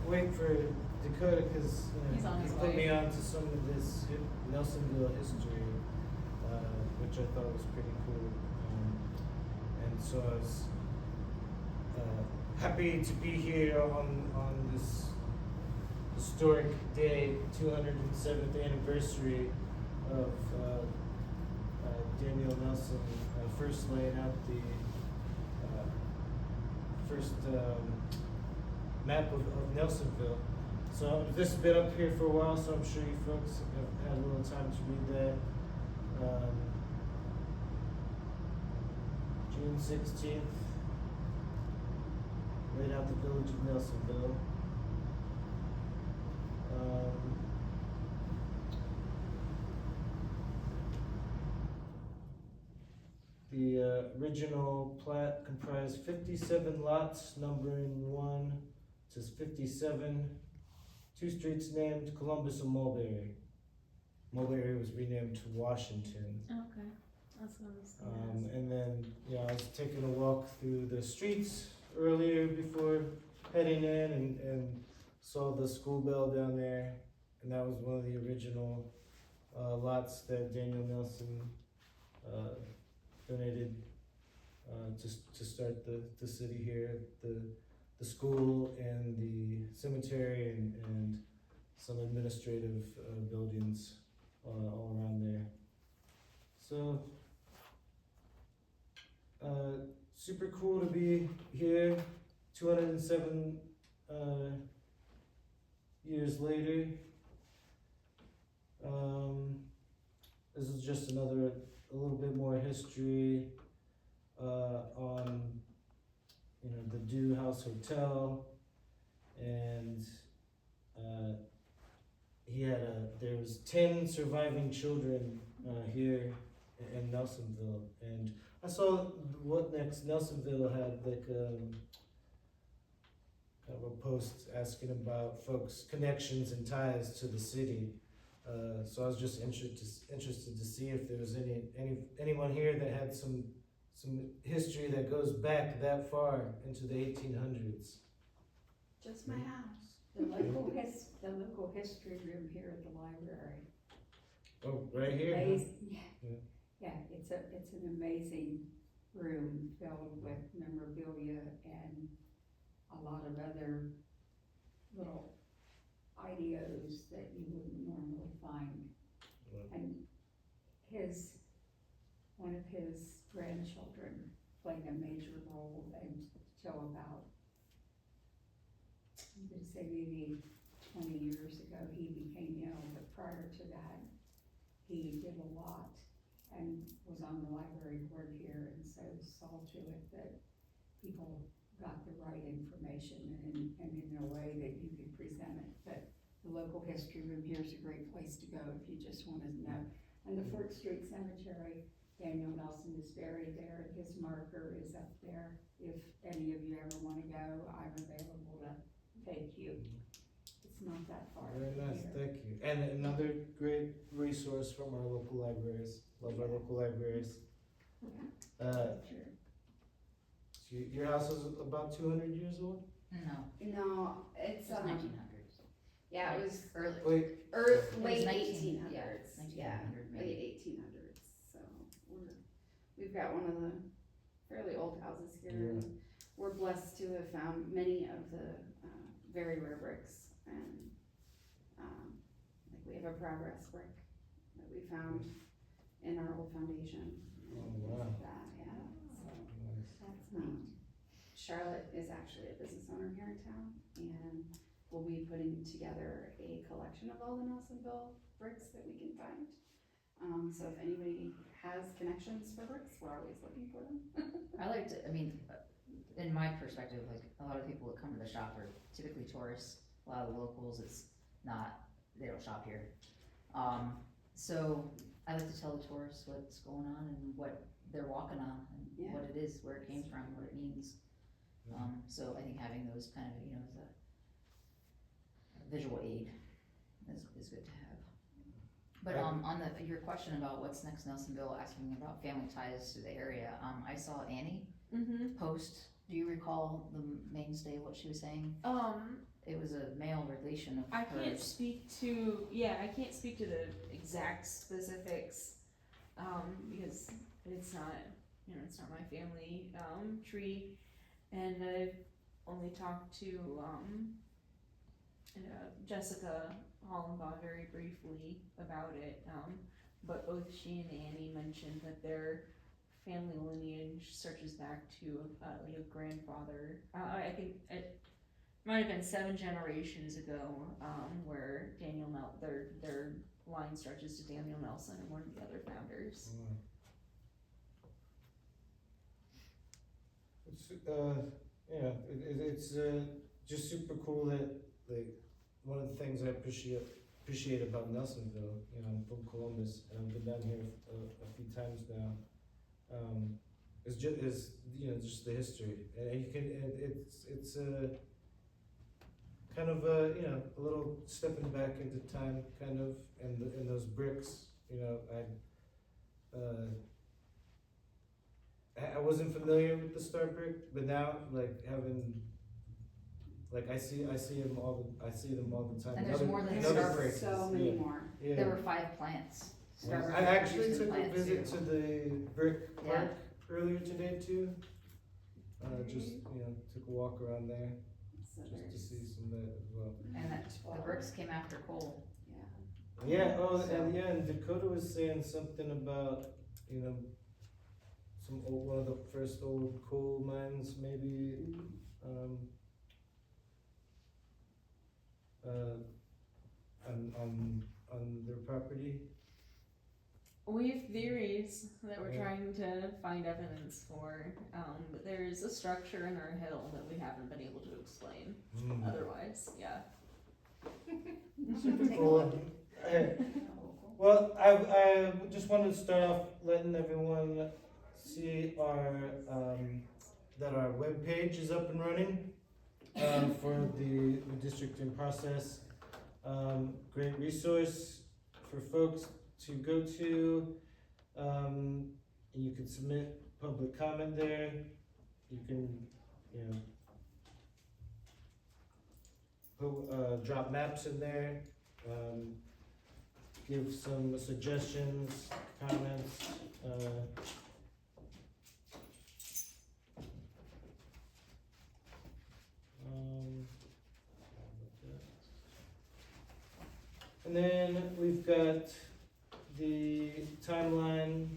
Wait for Dakota because He's on he his put way. me on to some of this Nelsonville history, which I thought was pretty cool. And so I was happy to be here on this historic day, 207th anniversary of Daniel Nelson first laying out the first map of Nelsonville. So this has been up here for a while, so I'm sure you folks have had a little time to read that. June 16th, laid out the village of Nelsonville. The original plat comprised 57 lots, numbering 1 to 57. 2 streets named Columbus and Mulberry. Mulberry was renamed to Washington. Okay, that's what I was gonna ask. And then, I was taking a walk through the streets earlier before heading in and saw the school bell down there. And that was one of the original lots that Daniel Nelson donated to start the city here. The school and the cemetery and some administrative buildings all around there. So, super cool to be here 207 years later. This is just a little bit more history on the Dew House Hotel, and there was 10 surviving children here in Nelsonville, and I saw what next Nelsonville had like kind of a post asking about folks' connections and ties to the city. So I was just interested to see if there was anyone here that had some history that goes back that far into the 1800s. Just my house. The local history room here at the library. Oh, right here. Yeah, it's an amazing room filled with memorabilia and a lot of other little ideas that you wouldn't normally find. And one of his grandchildren played a major role until about, I'm gonna say maybe 20 years ago, he became ill, but prior to that, he did a lot and was on the library board here, and so saw to it that people got the right information and in a way that you could present it. But the local history room here is a great place to go if you just want to know. And the Fort Street Cemetery, Daniel Nelson is buried there, and his marker is up there. If any of you ever want to go, I'm available to take you. It's not that far. Very from nice, here. thank you. And another great resource from our local libraries. Love our local libraries. Sure. So your house is about 200 years old? No, No, it's it's 1900s. yeah, it was Early. Wait, late 19 1800s. 1900 Yeah, maybe. late 1800s. So we've got one of the fairly old houses here. Yeah. And we're blessed to have found many of the very rare bricks, and like we have a progress brick that we found in our old foundation. Oh, and things wow. like that, yeah. So nice. That's neat. Charlotte is actually a business owner here in town, and we'll be putting together a collection of all the Nelsonville bricks that we can find. So if anybody has connections for bricks, we're always looking for them. In my perspective, like a lot of people that come to the shop are typically tourists. A lot of the locals, they don't shop here. So I like to tell the tourists what's going on and what they're walking on and Yeah. what it is, where it came from, what it means. So I think having those kind of, as a visual aid is good to have. But on your question about what's next Nelsonville, asking about family ties to the area, I saw Annie post. Do you recall the mainstay, what she was saying? it was a male relation of I can't hers. speak to, I can't speak to the exact specifics, because it's not, it's not my family, tree. And I've only talked to, Jessica Hollenbaugh very briefly about it, but both she and Annie mentioned that their family lineage searches back to, like a grandfather, I think it might have been 7 generations ago, where their line stretches to Daniel Nelson, one of the other founders. It's, it's just super cool that, like, one of the things I appreciate about Nelsonville, I'm from Columbus, and I've been down here a few times now, is just the history, and you can, it's kind of a little stepping back into time, kind of, and those bricks, I wasn't familiar with the star brick, but now, I see them all the time. And there's more than in a other star brick. places, So many more. Yeah. There were 5 plants. Started I actually producing took a plants visit too. to the brick Yeah. park earlier today too. Just, took a walk around there, So just to there's, see some of that as well. And the bricks came after coal. yeah. Yeah, and Dakota was saying something about, one of the first old coal mines, maybe, on their property. We have theories that we're Yeah. trying to find evidence for, but there's a structure in our hill that we haven't been able to explain otherwise, yeah. Super Take a cool. look. Well, I just wanted to start off letting everyone see that our webpage is up and running, for the districting process. Great resource for folks to go to. You can submit public comment there. You can, drop maps in there. Give some suggestions, comments. And then we've got the timeline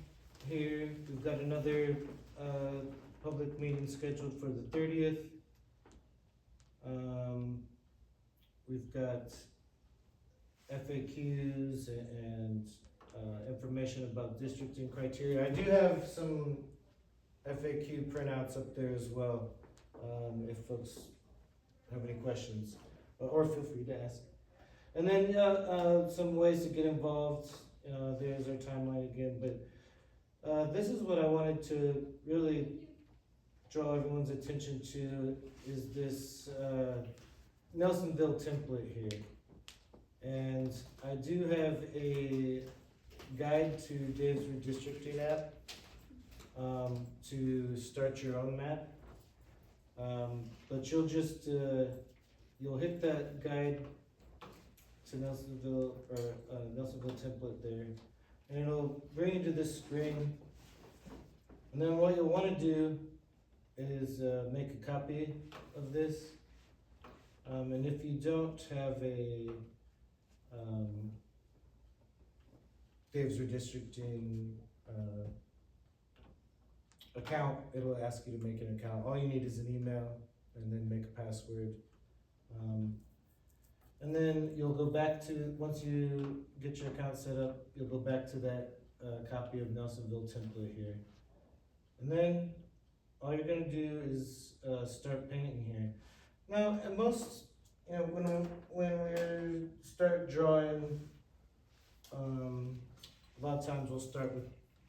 here. We've got another public meeting scheduled for the 30th. We've got FAQs and information about districting criteria. I do have some FAQ printouts up there as well, if folks have any questions, or feel free to ask. And then some ways to get involved. There's our timeline again, but this is what I wanted to really draw everyone's attention to, is this Nelsonville template here. And I do have a guide to Dave's redistricting app, to start your own map. But you'll just, you'll hit that guide to Nelsonville, or Nelsonville template there, and it'll bring you to this screen. And then what you'll want to do is make a copy of this. And if you don't have a Dave's redistricting account, it'll ask you to make an account. All you need is an email and then make a password. And then you'll go back to, once you get your account set up, you'll go back to that copy of Nelsonville template here. And then all you're gonna do is start painting here. Now, at most, when we start drawing, a lot of times we'll start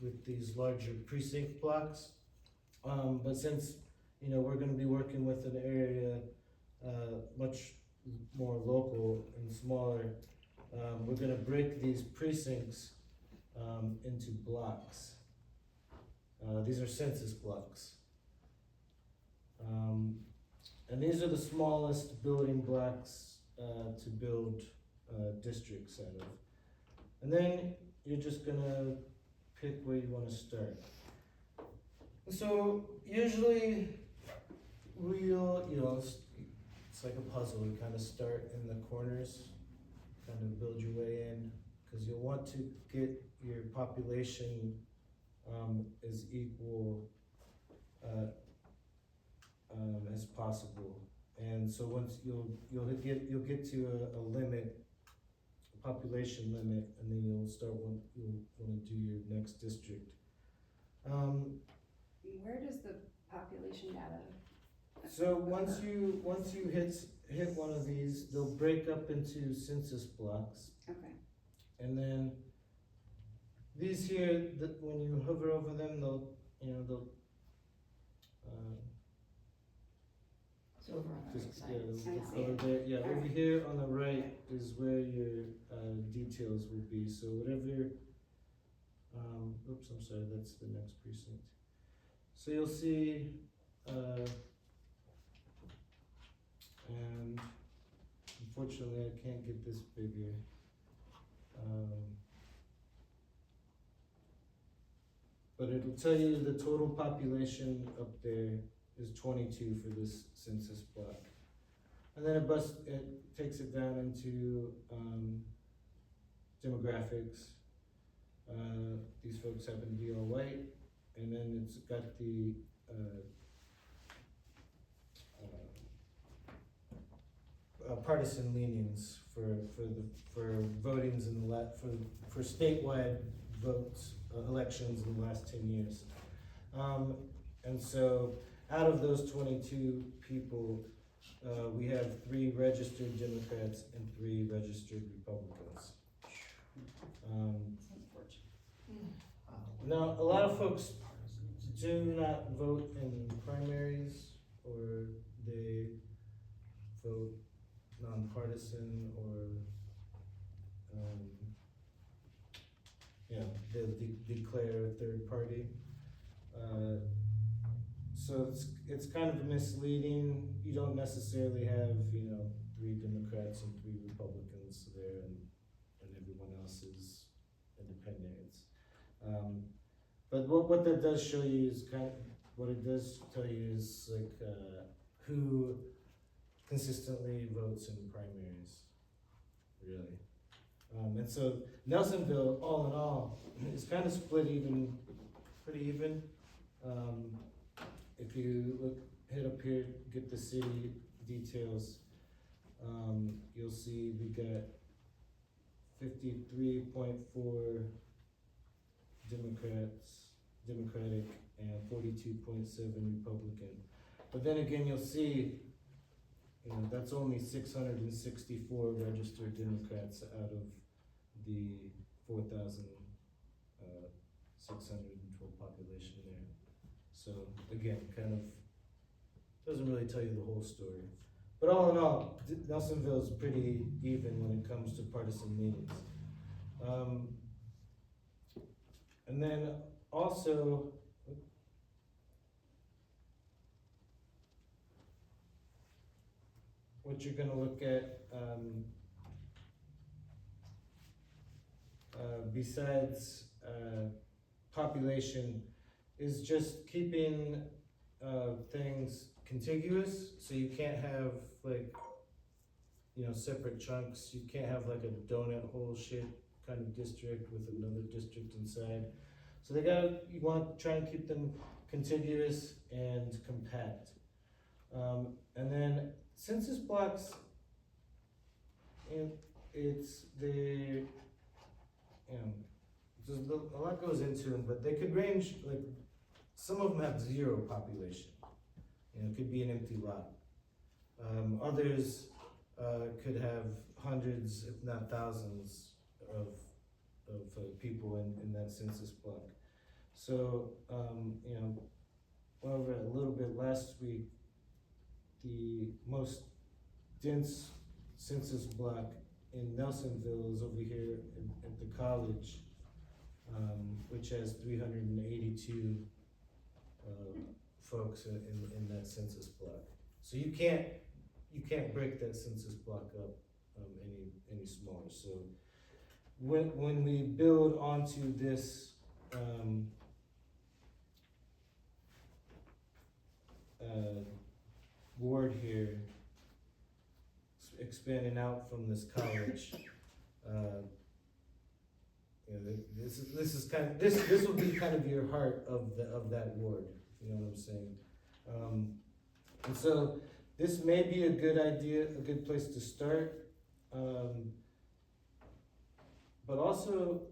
with these larger precinct blocks. But since, we're gonna be working with an area much more local and smaller, we're gonna break these precincts into blocks. These are census blocks. and these are the smallest building blocks, to build, districts out of. And then you're just gonna pick where you wanna start. So usually we'll, it's like a puzzle, you kinda start in the corners, kind of build your way in, cause you'll want to get your population, as equal, as possible. And so once you'll get to a limit, a population limit, and then you'll wanna do your next district. Where does the population data? So once you hit one of these, they'll break up into census blocks, Okay, and then these here, when you hover over them, they'll It's over on the right just, side. they'll I see over it. there, yeah, over Alright. here on the right is where your, details will be, so whatever, oops, I'm sorry, that's the next precinct. So you'll see, and unfortunately I can't get this bigger. But it'll tell you the total population up there is 22 for this census block. And then it takes it down into, demographics. These folks happen to be all white, and then it's got the, partisan leanings for votings in the for statewide votes, elections in the last 10 years. And so out of those 22 people, we have 3 registered Democrats and 3 registered Republicans. It's unfortunate. Now, a lot of folks do not vote in primaries, or they vote nonpartisan, or, they'll declare a third party. So it's kind of misleading. You don't necessarily have, 3 Democrats and 3 Republicans there, and everyone else is independent. But what that does show you is what it does tell you is like, who consistently votes in primaries, really. And so Nelsonville, all in all, is kind of split pretty even. If you hit up here, get the city details, you'll see we got 53.4 Democratic, and 42.7 Republican. But then again, you'll see, that's only 664 registered Democrats out of the 4,612 population there. So again, kind of doesn't really tell you the whole story. But all in all, Nelsonville is pretty even when it comes to partisan leanings. And then also, what you're gonna look at, besides population, is just keeping things contiguous, so you can't have separate chunks. You can't have like a donut hole shaped kind of district with another district inside. So you want to try and keep them contiguous and compact. And then census blocks, a lot goes into them, but they could range, some of them have 0 population. It could be an empty lot. Others could have hundreds, if not thousands, of people in that census block. So, went over it a little bit last week. The most dense census block in Nelsonville is over here at the college, which has 382 folks in that census block. So you can't break that census block up any smaller. So when we build onto this ward here, expanding out from this college, you know, this is kind of this will be kind of your heart of that ward. You know what I'm saying? And so this may be a good idea, a good place to start. But also,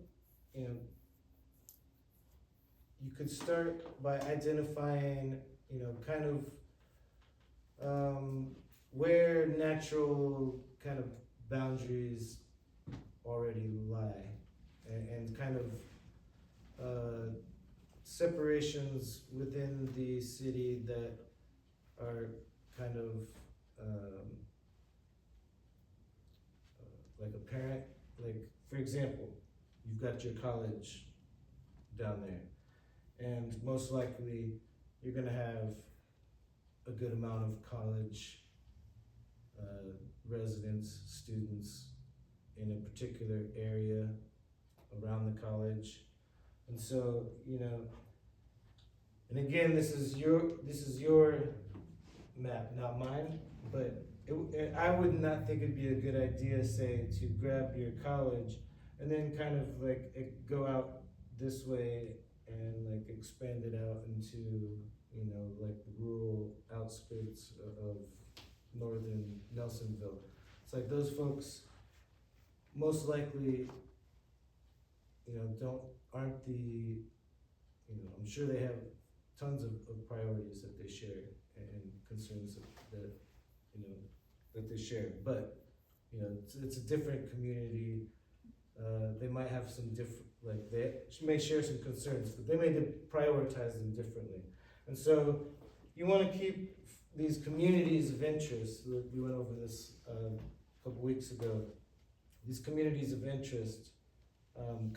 you know, you could start by identifying, you know, kind of where natural kind of boundaries already lie, and kind of separations within the city that are kind of like apparent. Like, for example, you've got your college down there, and most likely you're gonna have a good amount of college residents, students in a particular area around the college. And so, you know, and again, this is your map, not mine, but I would not think it'd be a good idea, say, to grab your college and then kind of like go out this way and like expand it out into, you know, like the rural outskirts of northern Nelsonville. It's like those folks most likely, you know, aren't the, you know, I'm sure they have tons of priorities that they share and concerns that you know, that they share, but, you know, it's a different community. They might have some different, like, they may share some concerns, but they may prioritize them differently. And so you wanna keep these communities of interest, we went over this a couple weeks ago, these communities of interest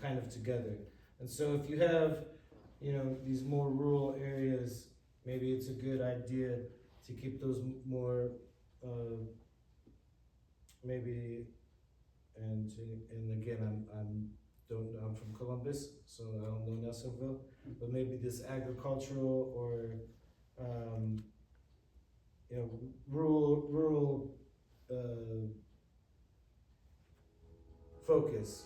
kind of together. And so if you have, you know, these more rural areas, maybe it's a good idea to keep those more maybe, and again, I'm from Columbus, so I don't know Nelsonville, but maybe this agricultural or you know, rural focus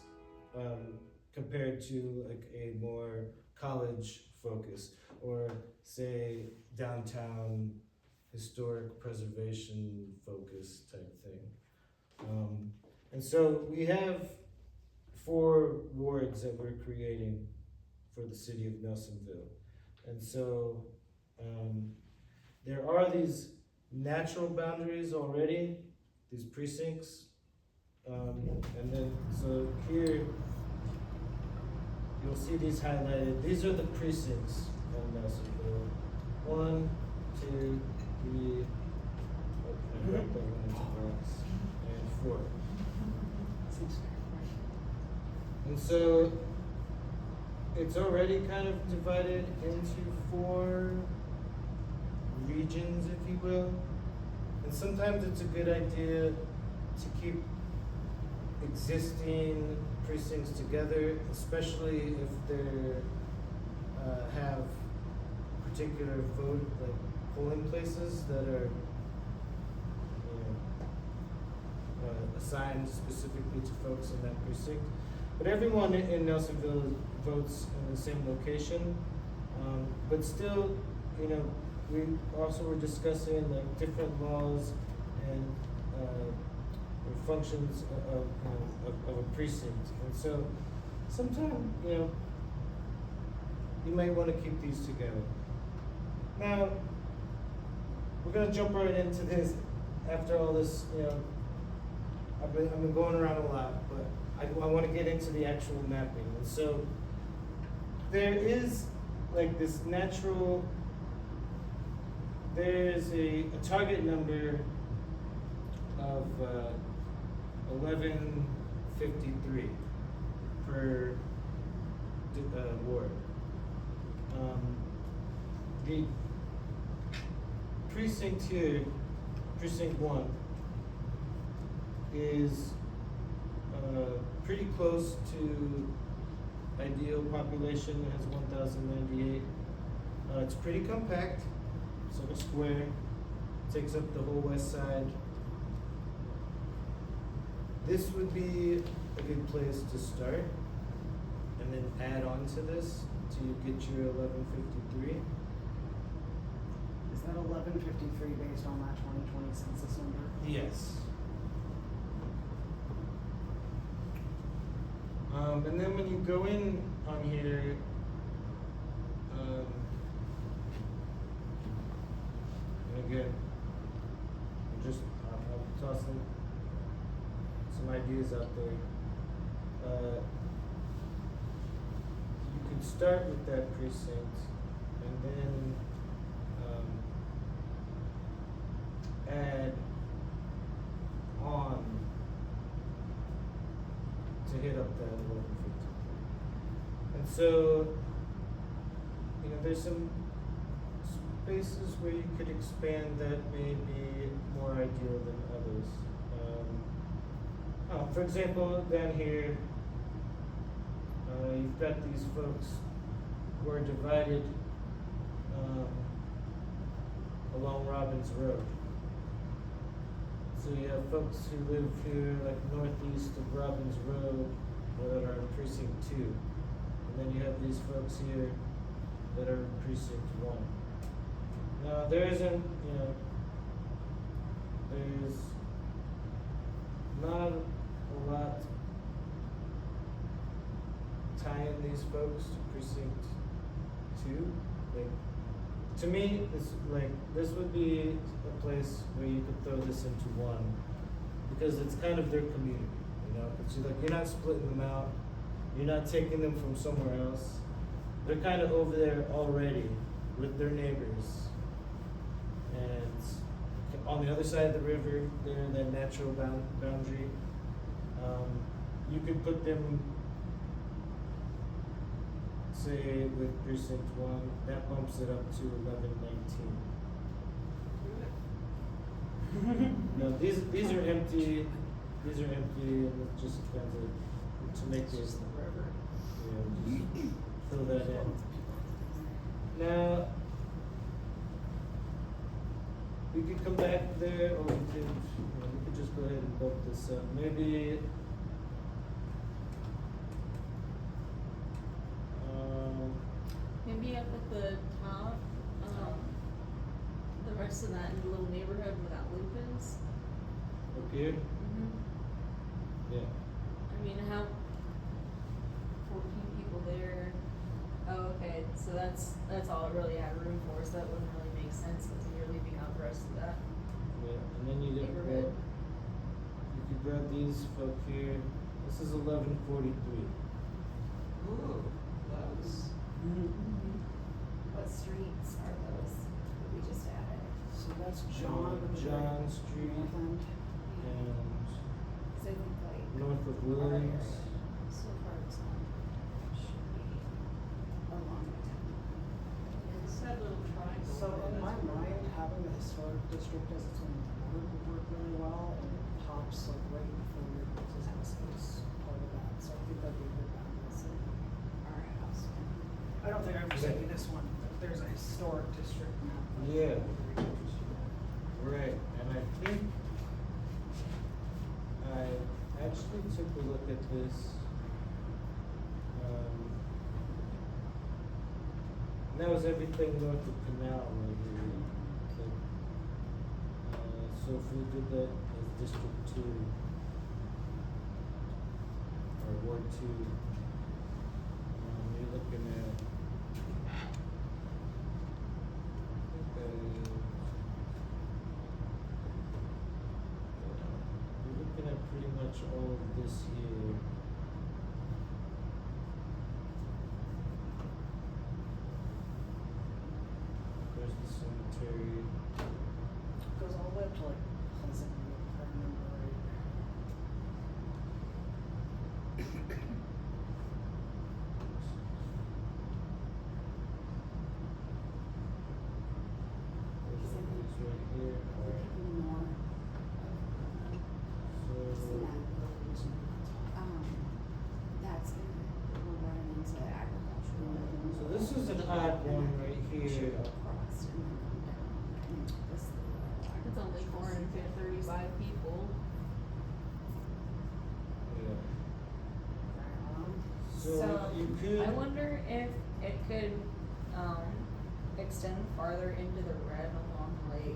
compared to like a more college focus, or say downtown historic preservation focus type thing. And so we have 4 wards that we're creating for the city of Nelsonville. And so there are these natural boundaries already, these precincts. And then, so here, you'll see these highlighted. These are the precincts of Nelsonville. 1, 2, 3, I wrapped that one into blocks, and 4. And so it's already kind of divided into 4 regions, if you will. And sometimes it's a good idea to keep existing precincts together, especially if they have particular polling places that are assigned specifically to folks in that precinct. But everyone in Nelsonville votes in the same location. But still, you know, we also were discussing like different laws and functions of a precinct. And so sometimes, you know, you might want to keep these together. Now, we're gonna jump right into this after all this, you know, I've been going around a lot, but I want to get into the actual mapping. And so there is like this natural, there's a target number of 1153 per ward. The precinct here precinct 1 is pretty close to ideal population. It has 1,098. It's pretty compact. It's like a square. Takes up the whole west side. This would be a good place to start, and then add on to this till you get your 1153. Is that 1153 based on that 2020 census number? Yes. And then when you go in on here, and again, I'm tossing some ideas out there. You could start with that precinct, and then add on to hit up that 1153. And so, you know, there's some spaces where you could expand that may be more ideal than others. For example, down here, you've got these folks who are divided along Robbins Road. So you have folks who live here like northeast of Robbins Road that are in precinct 2. And then you have these folks here that are in precinct 1. Now there isn't, you know, there's not a lot tying these folks to precinct 2. Like, to me, this would be a place where you could throw this into 1, because it's kind of their community, you know? It's like, you're not splitting them out, you're not taking them from somewhere else. They're kind of over there already with their neighbors. And on the other side of the river, they're in that natural boundary. You could put them, say, with precinct 1, that bumps it up to 1119. No, these are empty. These are empty, and it just depends on to make it. Just the river. Yeah, just fill that in. Now, we could come back there, or we could just go ahead and bump this up. Maybe. Maybe up at the top, the rest of that little neighborhood where that loop is. Up here? Yeah. I mean, I have 14 people there. Oh, okay, so that's all it really had room for, so that wouldn't really make sense since you're leaving out the rest of that. Yeah, and then you get Neighborhood. you could grab these folk here. This is 1143. Ooh, those. What streets are those that we just added? So that's John. John Street North End. and Cause I think like north of our Williams. area, so far it's on, should be along the town. It's that little triangle. So in my mind, having the historic district as its own board would work really well, and it pops like right before your business house is part of that. So I think that'd be a good balance. Our house. I don't think I've seen this one, but there's a historic district map. Yeah. Right, and I think I actually took a look at this. And that was everything north of Canal right here. So if we did that as District 2, or Ward 2, you're looking at, you're looking at pretty much all of this here. There's the cemetery. Goes all the way up to like Pleasantview, if I remember right. There's one that's right here. We're taking more So you could. I wonder if it could, extend farther into the red along like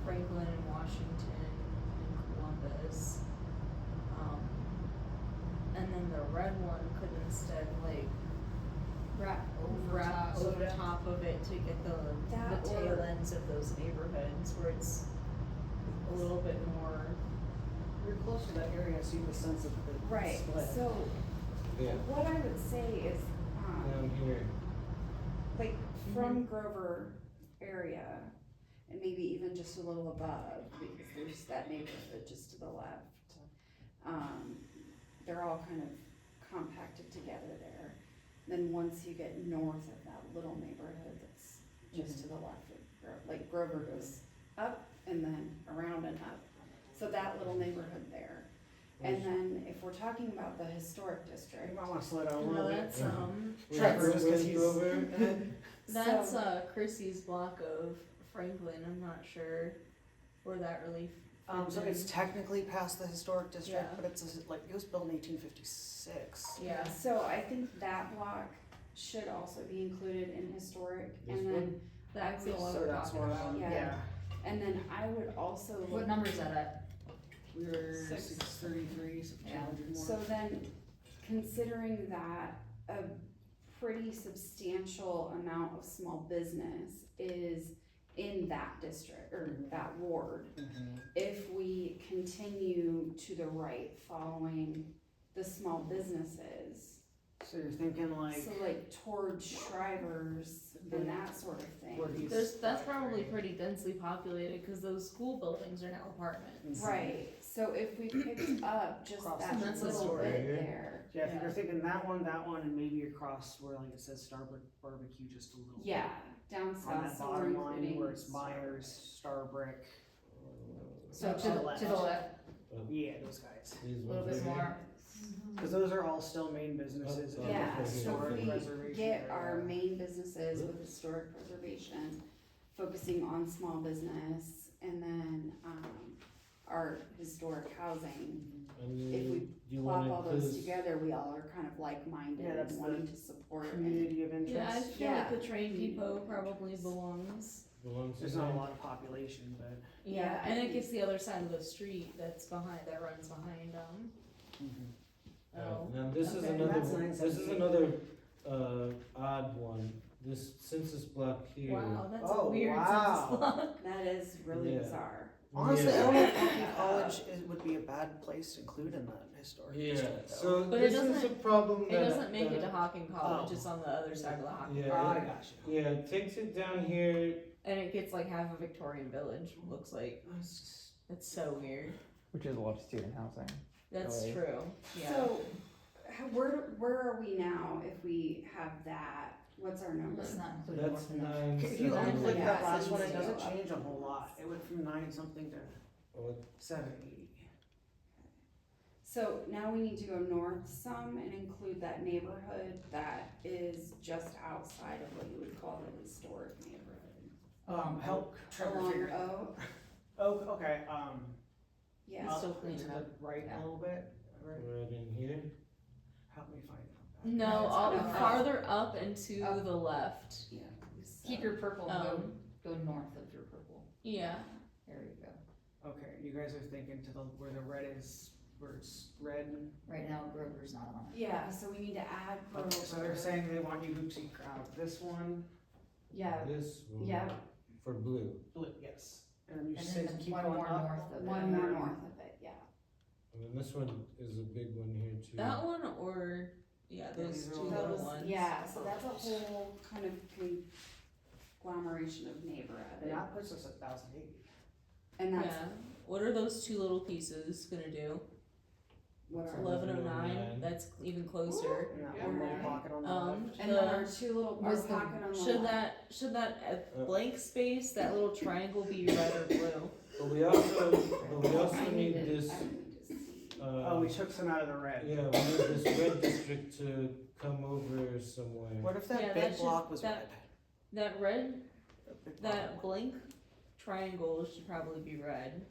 Franklin and Washington and Columbus. And then the red one could instead like wrap over top of it to get That the tail or- ends of those neighborhoods where it's a little bit more. You're close to that area, so you have a sense of the Right, split. so Yeah, what I would say is, down here. like from Grover area, and maybe even just a little above, because there's that neighborhood just to the left. They're all kind of compacted together there. Then once you get north of that little neighborhood that's just to the left of like Grover goes up and then around and up. So that little neighborhood there. And then if we're talking about the historic You district, might wanna slow down a little No, bit. that's Trevor, Where's just 'cause he's- Grover? That's So- Chrissy's block of Franklin. I'm not sure where that really. So it's technically past the historic district, Yeah. but like, it was built in 1856. Yeah. so I think that block should also be included in historic. This And then, That's the one So we're that's talking one of about. them, Yeah. yeah. and then I would also What look, number is that at? We were 6. 633, so Yeah. 200 more. so then considering that a pretty substantial amount of small business is in that district or that ward, Mhm. if we continue to the right following the small businesses, So you're thinking like, so like towards Shriver's and that sort of thing. where he's. That's probably pretty densely populated because those school buildings are now apartments. Right, so if we picked up just Across that the That's little historic. bit Yeah. there, Yeah, if Yeah. you're thinking that one, and maybe across where like it says Starbuck Barbecue just a little. bit. yeah, down On south, that so we're bottom line including. where it's Myers, Starbrick, So To to the the left. left, yeah, those guys. These a little ones bit right here. more. Cause those are all still main businesses. Oh, in Yeah, the so historic if we preservation get our area. main businesses with historic preservation, focusing on small business, and then, our historic housing. And If we do you plop wanna all those include- together, we all are kind of like-minded Yeah, that's and the wanting to support and, Community of interest. Yeah, I feel Yeah. like the train depot probably belongs. belongs There's in not a there? lot of population, but. Yeah, Yeah, and I it gets the other side of the street that runs behind, oh. Now, this is Okay. another, That's one- nice. this is another, odd one, this census block here. Wow, that's Oh, a weird wow. census block. that is really Yeah. bizarre. Honestly, I Yeah. don't know if Hockey College would be a bad place to include in that historic Yeah, district though. so But it this is a doesn't- problem It that. doesn't make it to Hocking College, Oh. it's on the other side of the Hocking. Yeah. Ah, I got you. Yeah, it takes it down here, And it gets like half a Victorian village, looks like. It's so weird. Which is a lot of student housing. That's Really? true, yeah. So, where are we now if we have that? What's our number? Let's not include that's north enough. 9, If you 7, unclick Yeah, that last one, it so- doesn't change a whole lot. It went from 9 something to oh, 780. So now we need to go north some and include that neighborhood that is just outside of what you would call the historic neighborhood. Help Trevor Along figure it out. Oak, Oh, okay, yeah, up Still to cleaning the up. right Yeah. a little bit, right? right in here. Help me find out. No, No, farther up and to Up. the left. yeah. Keep your purple and Um, go north of your purple. Yeah, There you go. Okay, you guys are thinking to the, where the red is, where it's red. Right now Grover's not on it. Yeah, so we need to add Okay, so they're Grover. saying they want you to out this one, Yeah, This one. yeah, For blue. blue, yes. And then you And say then keep one going more up. north of it. one more north of it, yeah. And then this one is a big one here too. that one or, yeah, those these are two all little Those, ones. yeah, so that's a whole kind of conglomeration of And neighborhood. that puts us at 1,080. And that's Yeah, what are those two little pieces gonna do? what our, 1109, that's even closer. And that Yeah. one little pocket on the left. and then our two little, our Was the- pocket on the Should left. that blank space, that little triangle be red or blue? But we also I need to- this, I need to see. Oh, we took some out of the red. yeah, we need this red district to come over somewhere. What if that Yeah, big that should- block was that- red? That red, That big that block. blank triangle should probably be red.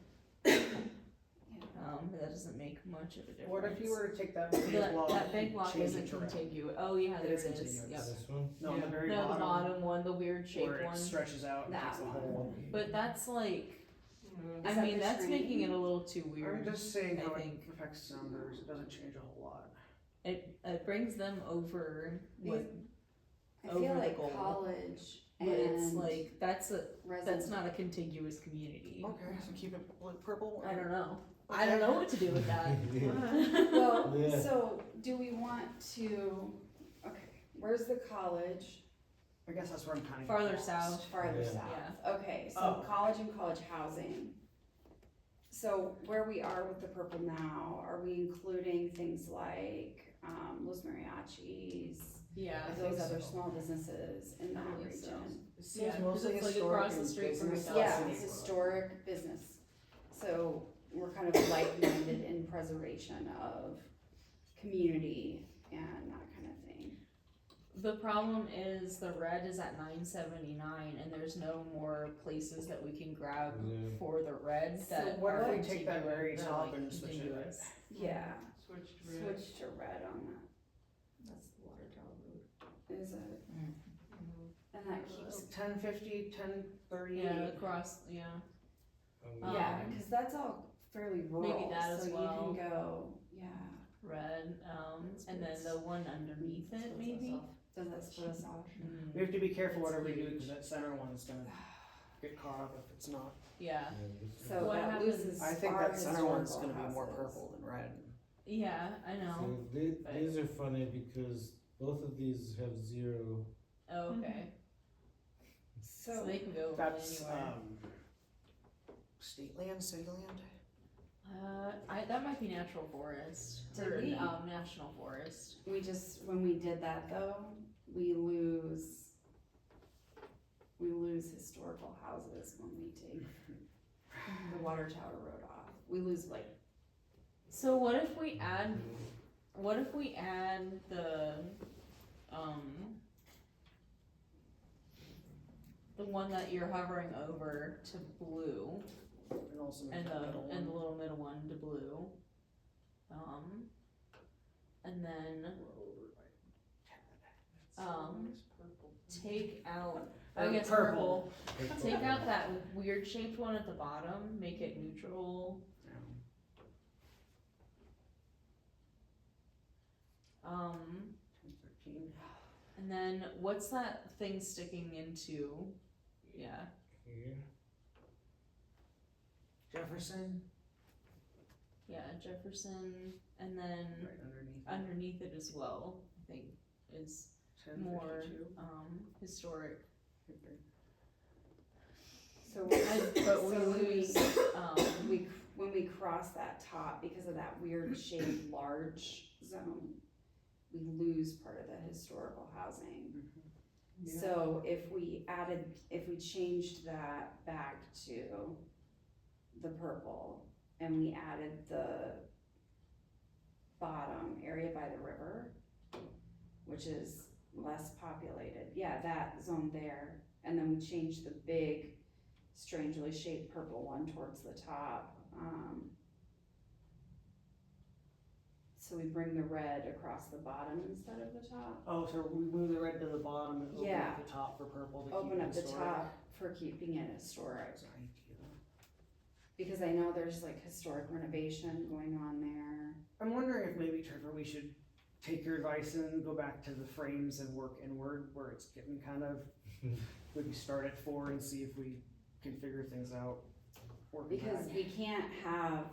that doesn't make much of a difference. What if you were to take that big block? That big and block change isn't it to red? contiguous. Oh yeah, It there is it is. contiguous. Yep. This one? No, on the very No, bottom. the bottom one, the weird shaped where it one. stretches out and That takes the one. whole. But that's like, Is I that mean, the that's training? making it a little too weird. I'm just saying I how think. it affects numbers. It doesn't change a whole lot. It brings them over what, I over feel the like goal. college but it's and like, that's residential. not a contiguous community. Okay, so keep it purple. I don't know. I don't know what to do with that. Well, Yeah. so do we want to, okay, where's the college? I guess that's where I'm kind of Farther south. Farther Yeah. south. Okay, so Oh. college and college housing. So where we are with the purple now, are we including things like, Los Mariachis, Yeah, I those think other so. small businesses in that believe so. region? It Yeah, seems 'cause mostly it's like historic across the and street from business. McDonald's. Yeah, City. historic business. So we're kind of like-minded in preservation of community and that kind of thing. The problem is the red is at 979 and there's no more places that we can grab Yeah. for the red So that What are if we take that very contiguous- top like, and switch it red? contiguous. Yeah, Switch switch to red on that, That's the water tower road. is it? Mm. And that keeps, 1050, 1038. Yeah, across, yeah. yeah, Um, cause that's all fairly rural, that as so you well. can go, yeah. Red, and then the one underneath it maybe? Does that split us off? Mm, We have to be careful whatever we do because that center one's gonna get caught up if it's not. yeah, So What that happens- loses I think our that center one's historical gonna be more houses. purple than red. yeah, I know. So these are funny because both of these have 0. Oh, okay, so So, they can go That's anywhere. state land, city land. That might be natural forest, Did or, we? national forest. we just, when we did that though, we lose historical houses when we take the water tower road off. We lose like, So what if we add the one that you're hovering over to blue And also and the middle the one. little middle one to blue. And then take out, I guess purple. Take out that weird shaped one at the bottom, make it neutral. Um, 1013. and then what's that thing sticking into? Yeah, Here. Jefferson, yeah, Jefferson, and then right underneath. underneath it as well, I think is more, 1052. historic. so But we so lose, when we cross that top, because of that weird shaped large zone, we lose part of the historical housing. Yeah. So if we changed that back to the purple and we added the bottom area by the river, which is less populated, yeah, that zone there, and then we changed the big strangely shaped purple one towards the top, so we bring the red across the bottom instead of the top. Oh, so we move the red to the bottom and open Yeah. up the top for purple to keep Open it up the historic. top for keeping it historic, That's an idea. because I know there's like historic renovation going on there. I'm wondering if maybe, Trevor, we should take your advice and go back to the frames and work inward where it's getting kind of, maybe start at 4 and see if we can figure things out. Working Because back. we can't have,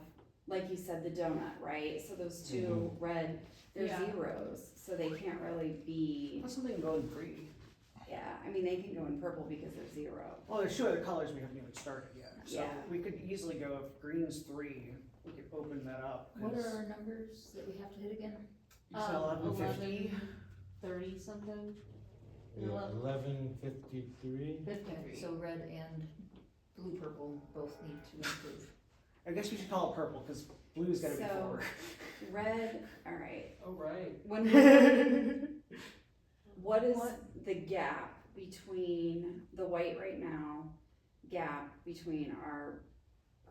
like you said, the donut, right? So those two red, they're Yeah. zeros, so they can't really be, What's something go in green? yeah, I mean, they can go in purple because they're zero. Well, there's 2 other colors we haven't even started yet. So Yeah. we could easily go, if green's 3, we could open that up. What 'cause are our numbers that we have to hit again? You said 1150. 30 something? Yeah, 1153. 53. So red and blue purple both need to improve. I guess we should call it purple, cause blue's gotta be So- 4. Red, alright, Oh, right. when, what is the gap between the white right now, gap between our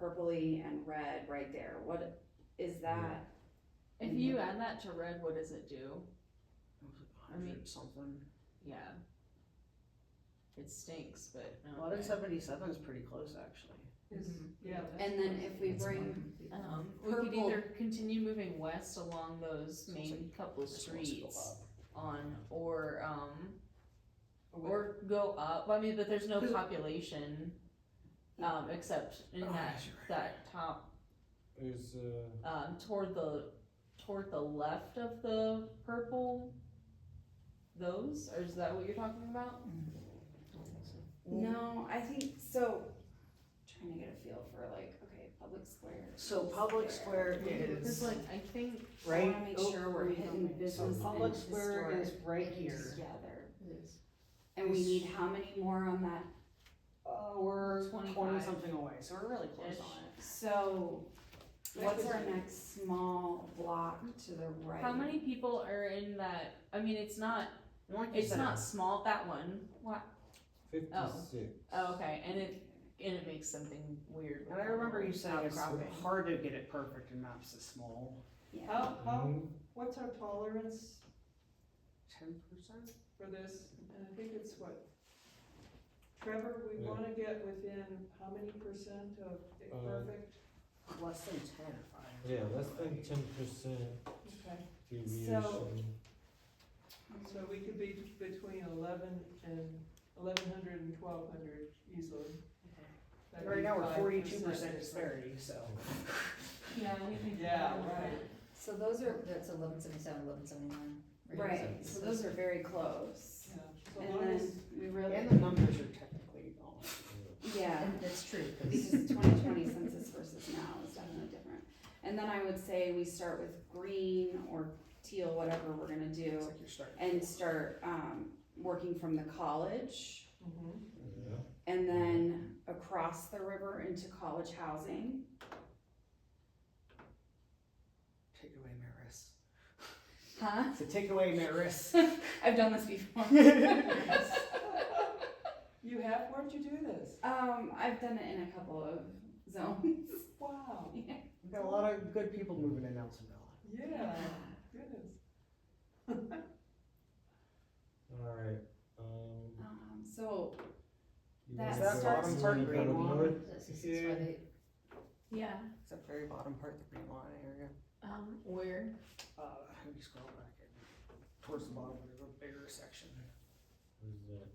purpley and red right there? is that, If you add that to red, what does it do? I mean, something. Yeah. It stinks, but. Well, that 77 is pretty close, actually. Yeah. and then if we bring, We could Purple- either continue moving west along those main like couple of this wants to go streets up. or go up, I mean, but there's no population, except in Oh, that, yes, you're right. that top, There's, toward the left of the purple, those, or is that what you're talking about? no, I think, so, trying to get a feel for like, okay, public square. So is Public there. Square Cause is like, I think, I right. wanna make sure we're hitting business and Public Square is historic right here. together. And we need how many more on that? We're 25. 20 something away, so we're really close Ish. on it. So, what's our next small block to the right? how many people are in that, I mean, it's not small, that one, what, 56. oh, okay, and it makes something weird. with And I the remember you little saying it's outcropping. hard to get it perfect in maps this small. Yeah, Mhm. What's our tolerance 10%? for this? And I think it's what? Trevor, we Yeah. wanna get within how many percent of it perfect? Less than 10 if I. Yeah, less than 10% Okay, deviation. so we could be between 1100 and 1200 easily. That'd Right be now we're 5% 42% disparity, so. Yeah, anything. Yeah, right. so those are, That's 1177, 1179. right, so those are very close. Yeah, so And long then as, we really, And the numbers are technically off. yeah, And that's true, because 2020 census versus now is definitely different. And then I would say we start with green or teal, whatever we're gonna do, It's like you're starting. and start, working from the college. mhm. Yeah. And then across the river into college housing. Take away Maris. Huh? So take away Maris. I've done this before. You have, where'd you do this? I've done it in a couple of zones. Wow, Yeah. We've got a lot of good people moving in Nelsonville. yeah, goodness. Alright, So you That wanna go- starts you with wanna go green one. north? Yeah, It's that very bottom part, the green line area. where? Maybe scroll back in, towards the bottom, there's a bigger section. Where's that?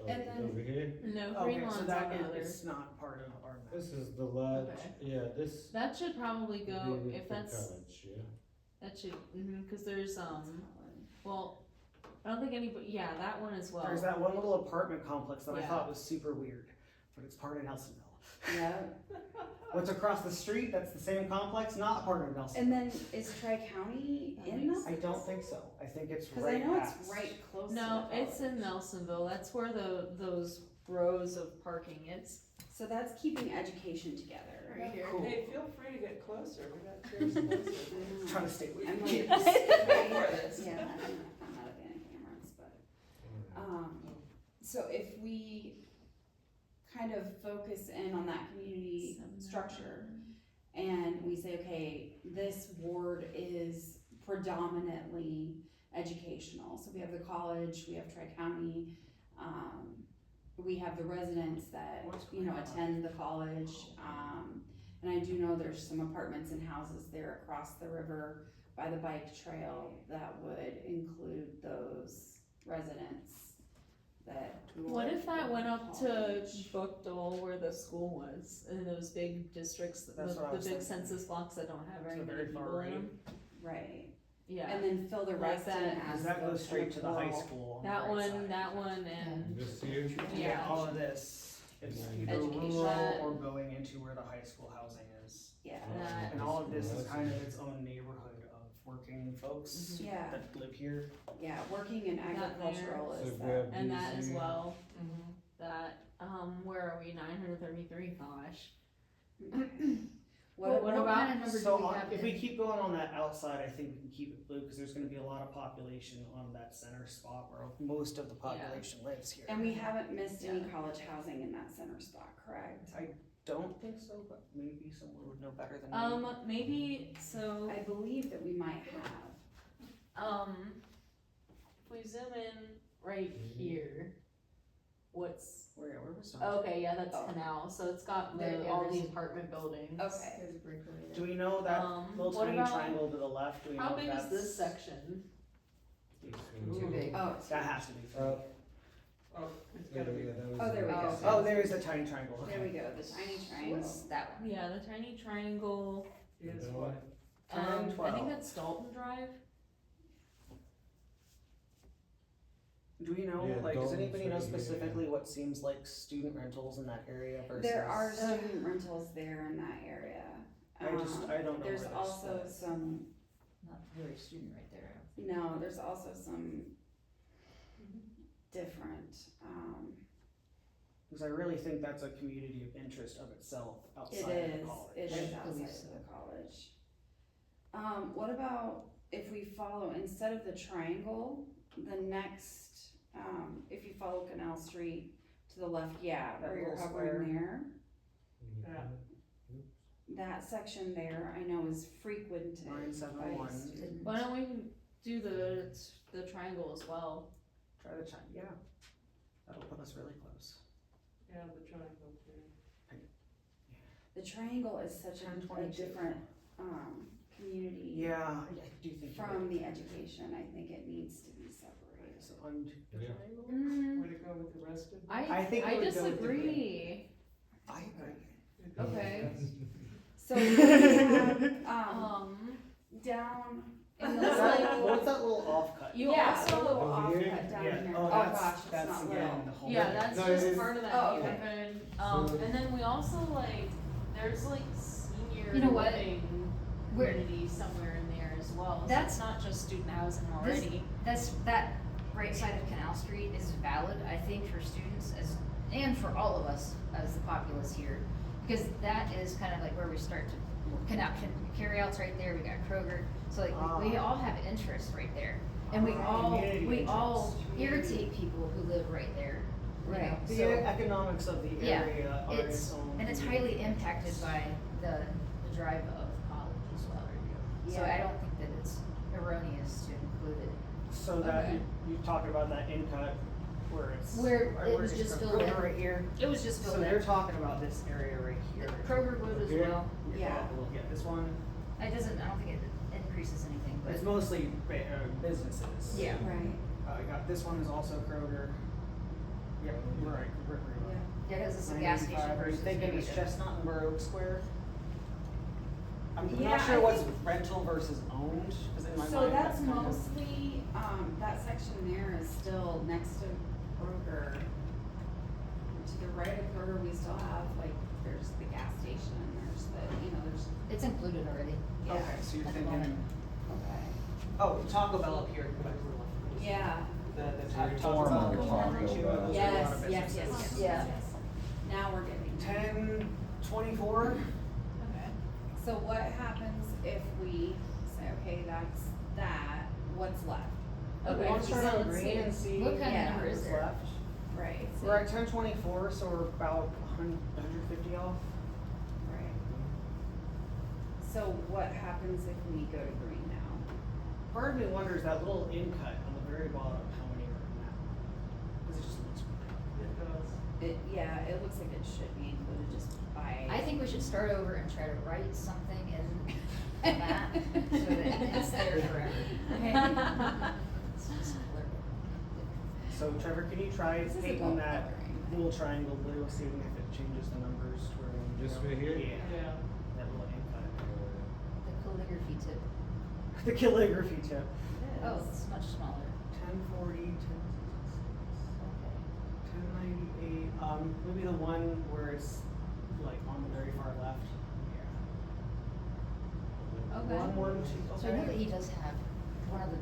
And then- Over here? No, green Okay, so line's that on the is, other. it's not part of our map. This is the lodge, Okay. yeah, this. That should probably would go, be if the that's, college, yeah. that should, cause there's, well, I don't think anybody, yeah, that one as well. There's that one little apartment complex that I Yeah. thought was super weird, but it's part of Nelsonville. Yeah, What's across the street, that's the same complex, not part of Nelsonville. and then is Tri-County That in makes this? I don't think so, I think it's Cause right I know past. it's right close to No, the it's in college. Nelsonville, that's where those rows of parking is, So that's keeping education together. right here. Cool. Hey, feel free to get closer, we got chairs closer. Trying to stay away I'm from like, kids. right, For this. yeah, I'm not a fan of cameras, but, so if we kind of focus in on that community structure, and we say, okay, this ward is predominantly educational, so we have the college, we have Tri-County, we have the residents that, you know, attend the college, and I do know there's some apartments and houses there across the river by the bike trail that would include those residents that. What if that went up to College. Bookdale where the school was, in those big districts, the That's what I was big thinking. census blocks that don't have very So many very far people in right. them? Right, Yeah, and then fill the Like rest in that. as Cause that those goes straight to the high rural- school. on the that right one, side. that one, and, This here? Yeah. All of this, it's Yeah. either Education. rural or going into where the high school housing is. Yeah, That- And all of this is kind of its own neighborhood of working folks yeah, that live here. yeah, working in That there. agricultural So is grab that, and that these as here. well, Mhm. that, where are we, 933, gosh. what What about, about- kind of number So do we on- have if in- we keep going on that outside, I think we can keep it blue, cause there's gonna be a lot of population on that center spot where most of the population lives here. and we haven't missed any Yeah. college housing in that center spot, correct? I don't think so, but maybe someone would know better than me. Maybe, so, I believe that we might have. if we zoom in right here, what's, Where was that? okay, yeah, that's Oh. Canal, so it's got There- yeah, all there's- the apartment buildings. Okay. There's a break right Do we know that little what tiny about- triangle to the left? Do we know How if big is that's this section? Too big. Oh, it's. That has to be. Oh, Oh, it's yeah, gotta be. yeah, that was. Oh, there we go. Oh, there is the tiny triangle. There we Okay. go, the tiny triangle. What's that one? Yeah, the tiny triangle, Is That what? one? 10, I think 12. that's Dalton Drive. Do we know, Yeah, like, does Dalton's anybody know right here, yeah. specifically what seems like student rentals in that area versus? There are student rentals there in that area. I don't know There's where this also is. some, Not very student right there. no, there's also some different, Because I really think that's a community of interest of itself it outside of is, college. it I is believe outside so. of the college. What about if we follow, instead of the triangle, the next, if you follow Canal Street to the left, yeah, That where you're little hovering square. there, Yeah. that section there, I know is frequented by 971. students. Why don't we do the triangle as well? Try the China, yeah. That'll put us really close. Yeah, the triangle too. The triangle is such a 1022. different, community. Yeah, I do think you're From right. the education, I think it needs to be separated. So undo the Yeah. triangle? Way to go with the rest of it. I think it I would go with the disagree. I agree. Okay. So we have, down in the What's that, little, what's that little offcut? You yeah, the also, little Over here? offcut down Yeah, here. oh, Oh that's, gosh, it's that's not again little. the whole. yeah, that's No, just it is- part of that Oh, neighborhood, So- and then we also like, there's like senior You know what? living Where- community somewhere in there as well, so That's- it's not just student housing This- already. That right side of Canal Street is valid, I think, for students and for all of us as the populace here. Because that is kind of like where we start to connect, carryouts right there, we got Kroger, so like, we all have interest right there. And we Community all interest. irritate people who live right there, you know, Right. The so. economics of the Yeah, area are its own. And it's highly impacted by the drive of college as well. So Yeah. I don't think that it's erroneous to include it. So that, Okay. you talking about that in cut where it's. Where it was it's just from filled in. Kroger right here. It was just So filled they're in. talking about this area right here. Kroger would as Here? well. Yeah. Yeah, this one, It doesn't, I don't think it increases anything, but. it's mostly businesses. Yeah. Right, I got, this one is also Kroger. Yep, you're right, Kroger. yeah. Yeah, cause it's a gas station 985. Are you versus thinking maybe it's the. Chestnut and Borough Square? I'm Yeah, not sure I what's think- rental versus owned, cause in my mind. So that's kind of- mostly, that section there is still next to Kroger. To the right of Kroger, we still have, like, there's the gas station, there's the, you know, there's, It's included already. yeah, Okay, so you're at the thinking, moment. okay. oh, Taco Bell up here. Yeah, The Former Taco Bell. Taco Those are a lot Bell. of yes, yes, businesses. yes, yes, Yeah. yes. Now we're getting. 1024. Okay. So what happens if we say, okay, that's that, what's left? Okay, Okay, want to start so on let's green see. and see What kind of what's number is there? left. Right. We're at 1024, so we're about 150 off. Right. So what happens if we go to green now? Part of me wonders that little in cut on the very bottom, how many are in that? Because it just looks weird. It does. Yeah, it looks like it should be included just by. I think we should start over and try to write something in that, so that it's there forever. It's just blurred. So Trevor, can you try This is painting about that coloring. little triangle blue, see if it changes the numbers to where we. This right here? Yeah, Yeah. that little in cut. The calligraphy tip. The calligraphy tip. Oh, it's much smaller. 1040, 1098, maybe the one where it's like on the very far left. Yeah. Okay. 112, So I know that okay. he does have, one of the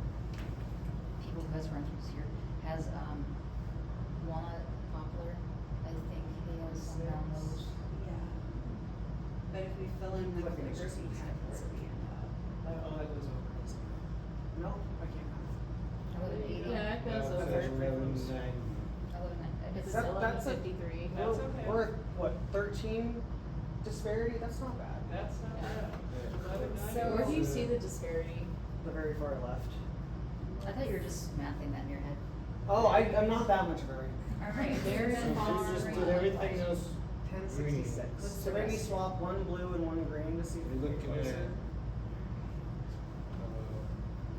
people who has rentals here has, walnut poplar, I think he has some around those. Yeah. But if we fill in the I think it's just calligraphy tip, where do we end up? Oh, that goes over. No, I can't. 1180. Yeah, it goes Uh, over. That's 1190. It's That's a- 1153. That's okay. We're, what, 13 disparity, that's not bad. That's not bad. So- Where do you see the disparity? The very far left. I thought you were just mathing that in your head. Oh, I'm not that much of a brain. Alright, So there's if you just did everything else, 1066. What's So the maybe rest? swap one blue and one green to see if you're we looking get at, closer.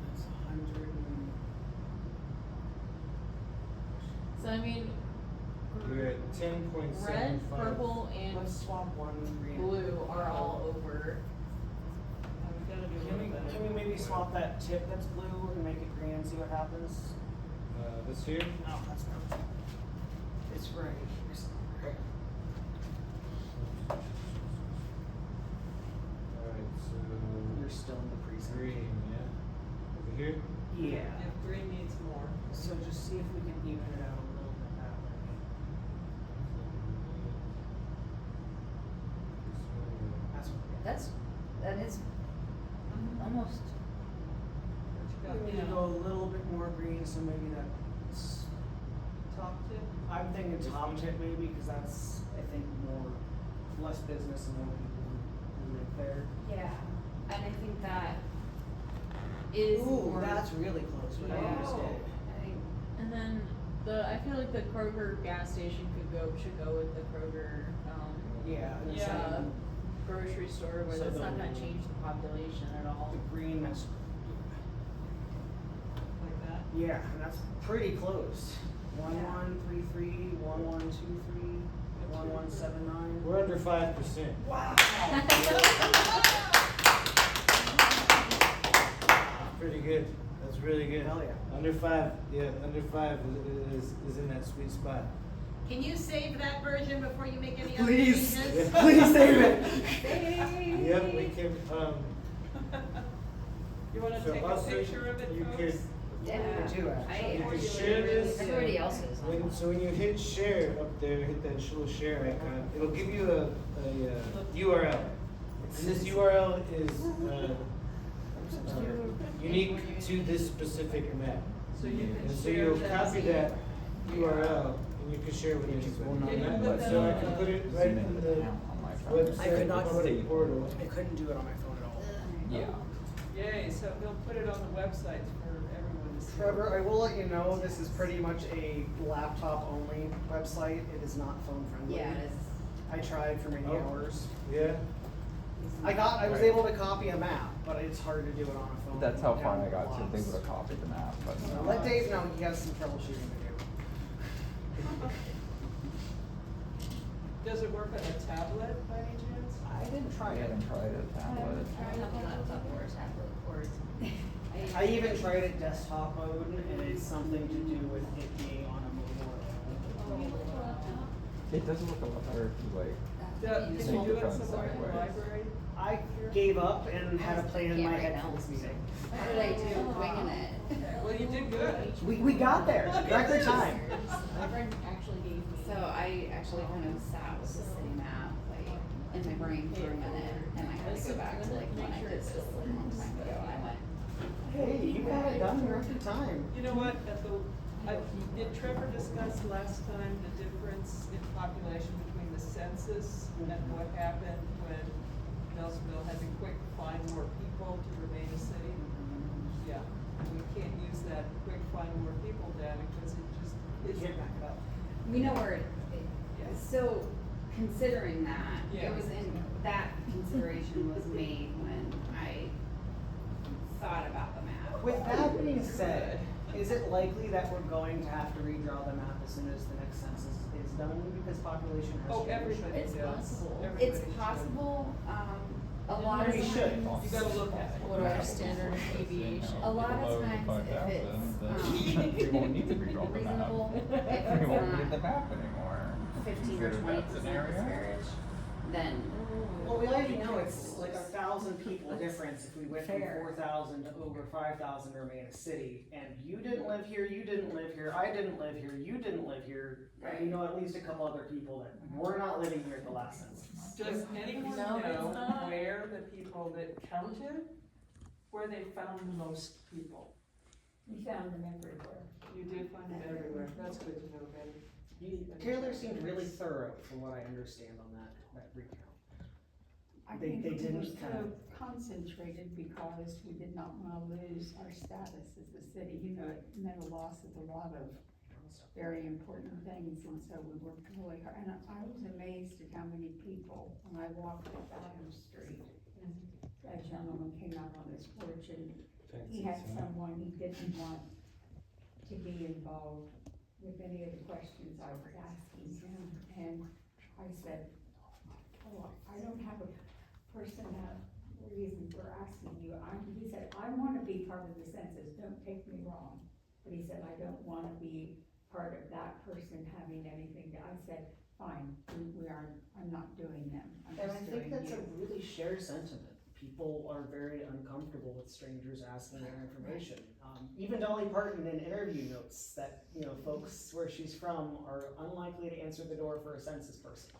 That's 100 and... So I mean, you're at 10.75. red, purple, and Let's swap one green. blue are all over. We gotta do a little better. Can we maybe swap that tip that's blue and make it green and see what happens? This here? No, that's not. It's right here somewhere. Alright, so You're still in the precinct. green, yeah? Over here? Yeah. If green needs more. So just see if we can even it out a little bit that way. That's what that is almost, we need to go a little bit more green, so maybe that's, Top tip. I'm thinking top tip maybe, cause that's, I think, more, less business and more people who live there. Yeah, and I think that Is Ooh, more, that's really close, what I Yeah. just did. I think and then I feel like the Kroger gas station should go with the Kroger, Yeah, and the Yeah. second, grocery store, where So that's the- not gonna change the population at all. the green, that's, Like that. yeah, and that's pretty close. 1133, 1123, 1179. We're under 5%. Wow! Pretty good. That's really good. Hell yeah. Under 5, yeah, under 5 is in that sweet spot. Can you save that version before you make any other Please, changes? please save it. Yep, we can, You wanna so take a also picture of it, you folks? could, Yeah, too, actually. you I could share this. everybody else is. So when you hit share up there, hit that little share icon, it'll give you a URL. And this URL is unique to this specific map. So you can And so share you'll that. copy that URL and you can share with anybody. Can you put that So I on can the- put it right in the On my phone. website. I could not public see. portal. I couldn't do it on my phone at all. Yeah. Yay, so he'll put it on the website for everyone to see. Trevor, I will let you know, this is pretty much a laptop-only website. It is not phone-friendly. yeah, it is. I tried for many Oh. hours. Yeah, I was Right. able to copy a map, but it's hard to do it on a phone. That's how far I down got to. blocks. They would have copied the map, but So no. let Dave know he has some troubleshooting to do. Does it work on a tablet by any chance? I didn't try I it. haven't tried a tablet. Laptop or tablet or I even tried it desktop mode, and it's something to do with it being on a mobile. It does look a lot better if you like. Can you Take do your it phone somewhere in the sideways. library? I gave up and had a plan in my Can't right head now. for this meeting. What did I do? Winging it. Well, you did good. We got there, record time. My friend actually gave me. So I actually kind of sat with the city map, like, in my brain for a minute, and I had to go back to like when I did this a long time ago, and I went, Hey, you got it done in record time. You know what, did Trevor discuss last time the difference in population between the census and what happened when Nelsonville had to quick find more people to remain a city? Yeah, we can't use that quick find more people data because it just isn't. Can't back it up. we know where Yeah. so considering that, Yeah. it was that consideration was made when I thought about the map. With that being said, is it likely that we're going to have to redraw the map as soon as the next census is done because population has Oh, changed? everybody It's does. possible. Everybody It's should. possible, a lot of We times. should. You gotta look at it. What are our standard deviation? A lot of times if it's, We won't need to redraw the map. reasonable, if We it's won't need not the map anymore. 15 or Consider 20% that scenario. disparage, then Well, we already know it's like 1,000 people difference if we went from Fair. 4,000 to over 5,000 to remain a city. And you didn't live here, you didn't live here, I didn't live here, you didn't live here. And we know at least a couple other people that were not living here at the last census. Does anyone No, it's know not. where the people that counted, where they found the most people? We found them everywhere. You did find it everywhere, that's good to know, Betty. Taylor seemed really thorough from what I understand on that recount. I They think we were didn't kind so of, concentrated because we did not wanna lose our status as a city, you know, it meant a loss of a lot of very important things, and so we worked really hard, and I was amazed at how many people, when I walked up Adams Street, a gentleman came out on his porch and he had someone he didn't want to be involved with any of the questions I was asking him, and I said, oh, I don't have a personal reason for asking you, he said, I wanna be part of the census, don't take me wrong, but he said, I don't wanna be part of that person having anything to, I said, fine, I'm not doing them, I'm and I just think doing that's a you. really shared sentiment. People are very uncomfortable with strangers asking their information. Even Dolly Parton in interview notes that, you know, folks where she's from are unlikely to answer the door for a census person.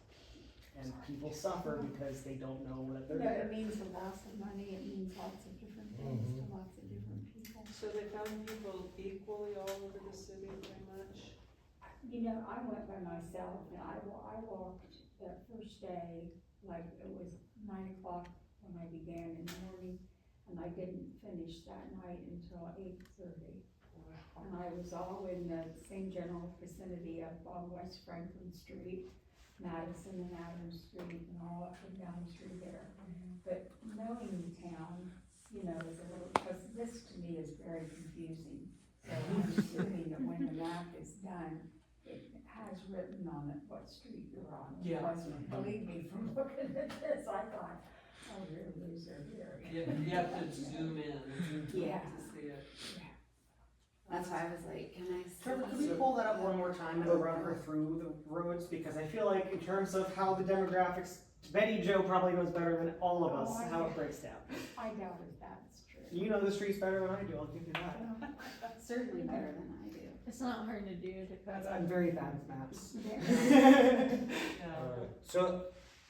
And people suffer because they don't know that they're No, there. it means a loss of money, it means lots of different things to lots of different people. So they found people equally all over the city pretty much? You know, I went by myself, and I walked that first day, like, it was 9 o'clock when I began in the morning, and I didn't finish that night until 8:30. And I was all in the same general vicinity up on West Franklin Street, Madison and Adams Street, and all up and down through there. But knowing the town, you know, is a little, because this to me is very confusing. So I'm assuming that when the map is done, it has written on it what street you're on. Yeah. It wasn't, believe me, from looking at this, I thought, oh, you're a loser here. You have to zoom in Yeah. to see it. That's why I was like, can I see? Trevor, could we pull that up one more time and run her through the roads? Because I feel like in terms of how the demographics, Betty Jo probably knows better than all of us how it breaks down. I doubt if that's true. You know the streets better than I do, I'll give you that. Certainly better than I do. It's not hard to do, Dakota. I'm very bad with maps. Alright, so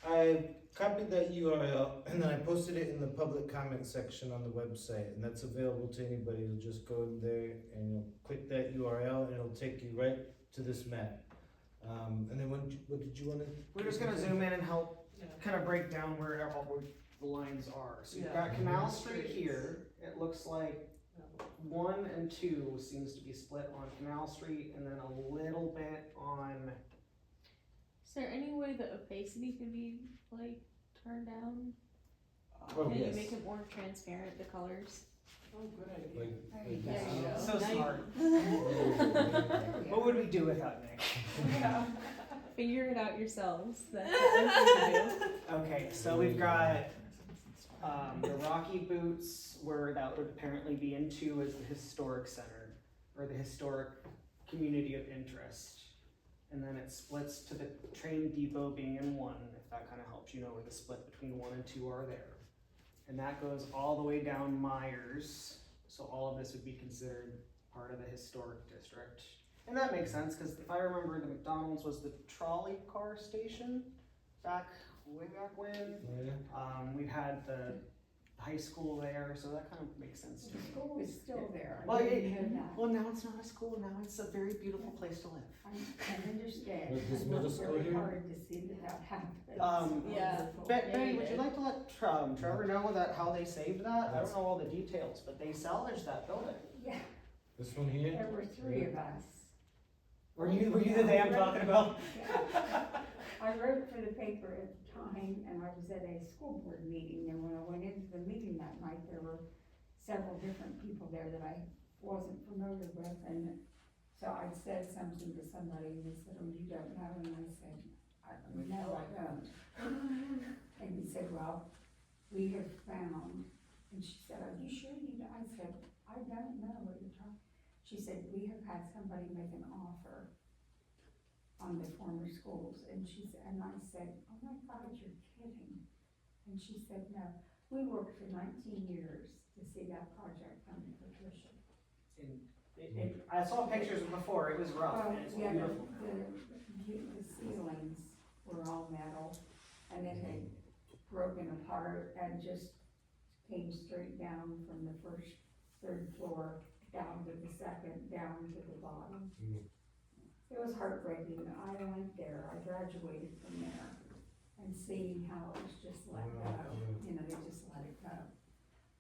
I copied that URL and then I posted it in the public comment section on the website, and that's available to anybody who just go in there and you'll click that URL and it'll take you right to this map. And then what did you wanna? We're just gonna zoom in and help Yeah. kind of break down where all the lines are. So you've Yeah. got Canal Street here, it looks like 1 and 2 seems to be split on Canal Street, and then a little bit on, Is there any way the opacity could be like turned down? Oh, Can you yes. make it more transparent, the colors? Oh, good idea. Like There you go. so Now you- smart. What would we do without Nick? Figure it out yourselves. That's what we're to do. Okay, so we've got the Rocky Boots, where that would apparently be into as the historic center, or the historic community of interest. And then it splits to the train depot being in 1, if that kind of helps you know where the split between 1 and 2 are there. And that goes all the way down Myers, so all of this would be considered part of the historic district. And that makes sense, because if I remember, the McDonald's was the trolley car station way back when. Oh, yeah. We had the high school there, so that kind of makes sense to The me. school is still there, Well, I didn't know that. Well, now it's not a school, now it's a very beautiful place to live. I understand. Like this I middle worked school very here? hard to see that happens. Yeah. Betty, would you like to let Trevor know that how they saved that? I don't know all the details, but they salvaged that building. Yeah, This one here? there were 3 of us. Were you the day I'm talking about? I wrote for the paper at the time, and I was at a school board meeting, and when I went into the meeting that night, there were several different people there that I wasn't familiar with, and so I said something to somebody, and they said, oh, you don't know, and I said, no, I don't. And he said, well, we have found, and she said, are you sure you know? I said, I don't know what you're talking. She said, we have had somebody make an offer on the former schools, and she said, and I said, oh my God, you're kidding. And she said, no, we worked for 19 years to see that project come to fruition. I saw pictures before, it was rough, Well, and it's yeah, beautiful. the ceilings were all metal, and it had broken apart and just came straight down from the third floor, down to the second, down to the bottom. Mm. It was heartbreaking. I went there, I graduated from there, and seeing how it was just let go, you know, they just let it go.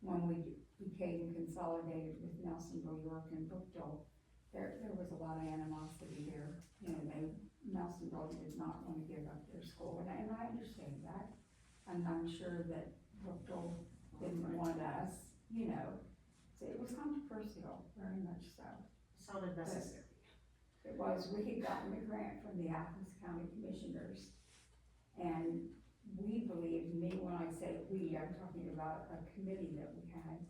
When we became consolidated with Nelsonville, York, and Brookville, there was a lot of animosity there. You know, Nelsonville did not want to give up their school, and I understand that. And I'm sure that Brookville didn't want us, you know, so it was controversial, very much so. Sounded necessary. It was, we had gotten a grant from the Athens County Commissioners, and we believed, me, when I say we, I'm talking about a committee that we had,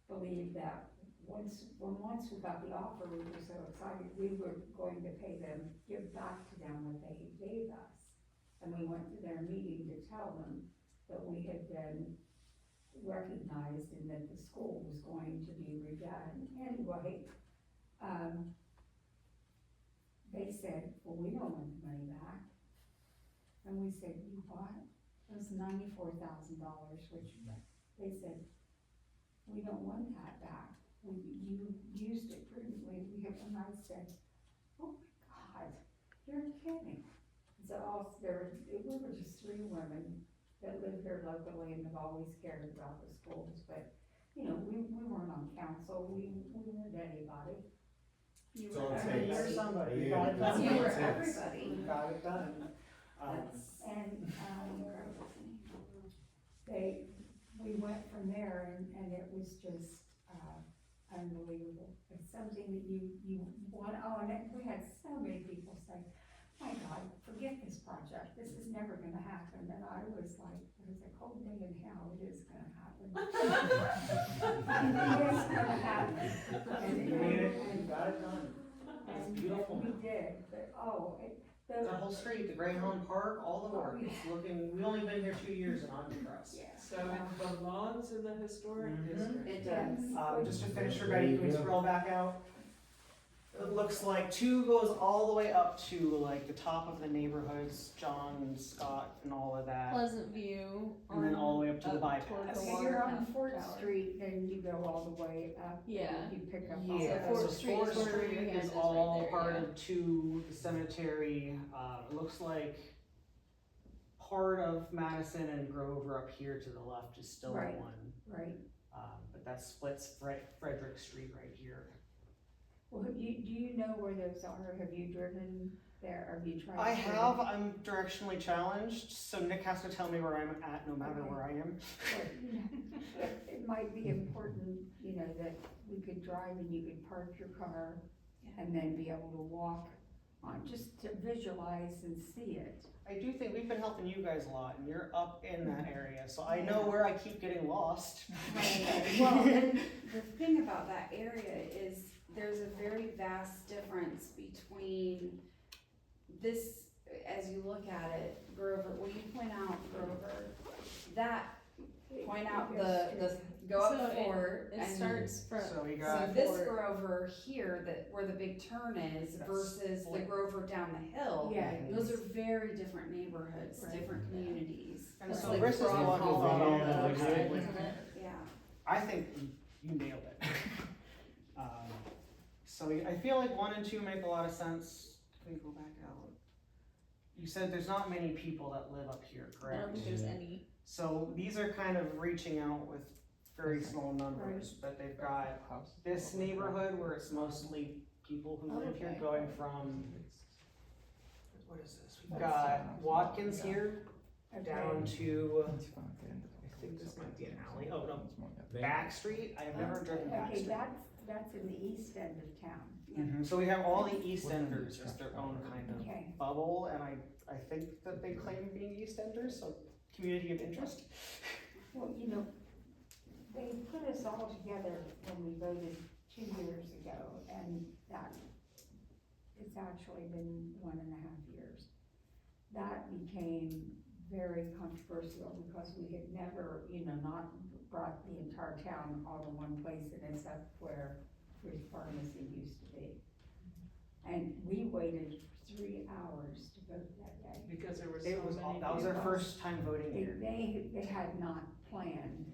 believed that once we got the offer, we were so excited, we were going to pay them, give back to them what they gave us. And we went to their meeting to tell them that we had been recognized and that the school was going to be redone. Anyway, they said, well, we don't want the money back. And we said, you what? It was $94,000, which they said, we don't want that back. You used it prudently. And I said, oh my God, you're kidding. So we were just three women that live here locally and have always cared about the schools. But, you know, we weren't on council. We weren't anybody. You It's all were it everybody. takes. You're somebody, you Yeah, got it that's done. You all were it takes. everybody. You got it done. We went from there and it was just, unbelievable. It's something that you want, and we had so many people say, my God, forget this project, this is never gonna happen, and I was like, there's a cold day in hell, it is gonna happen. It is gonna happen. You made it, you got it done. It's And beautiful. we did, but, The whole street, the Greyhound Park, all the work, it's looking, we've only been here 2 years and I'm impressed. yeah. So it belongs in the historic Mhm. district. It does. Just to finish for Betty, can we scroll back out? It looks like 2 goes all the way up to like the top of the neighborhoods, John, Scott, and all of that. Pleasant View. And then all the way up to the toward bypass. the If water you're on tower. Fourth Street, then you go all the way up. and Yeah. You pick up all Yeah, Fourth so Street Fourth is where Street your hand is is right all there, part yeah. of 2, the cemetery, it looks like part of Madison and Grover up here to the left is still Right. one. Right. But that splits Frederick Street right here. Well, do you know where those are? Have you driven there? Have you tried? I to- have, I'm directionally challenged, so Nick has to tell me where I'm at no matter Okay. where I am. But, you know, it might be important, you know, that we could drive and you could park your car and then be able to walk on, just to visualize and see it. I do think we've been helping you guys a lot, and you're up in that area, so I know where I keep getting lost. Well, and the thing about that area is there's a very vast difference between this, as you look at it, Grover, will you point out Grover? That, point out the, go So up forward It and. starts from. So we So got, this Ford. Grover here, where the big turn is That's versus the split. Grover down the hill. Yeah. Those are very different neighborhoods, Right. different communities. and It's so like Chris is the Frog one who Hall thought all and that was Oak good. Wood. Isn't it? Yeah. I think you nailed it. So I feel like 1 and 2 make a lot of sense. Can we go back out? You said there's not many people that live up here, I correct? don't think there's any. So these are kind of reaching out with very small numbers, but they've got this neighborhood where it's mostly people who live here Okay. going from, what is this? We've got Watkins here down to, I think this might be an alley, oh no, Back Street, I have never driven Back Okay, Street. that's in the east end of town. So we have all the East Enders as their own kind of Okay. bubble, and I think that they claim being East Enders, so community of interest. Well, you know, they put us all together when we voted 2 years ago, and that, it's actually been 1.5 years. That became very controversial because we had never, you know, not brought the entire town all in one place, and it's up where Bridge Pharmacy used to be. And we waited 3 hours to vote that day. Because there were so It was, many that was our people. first time voting here. They had not planned.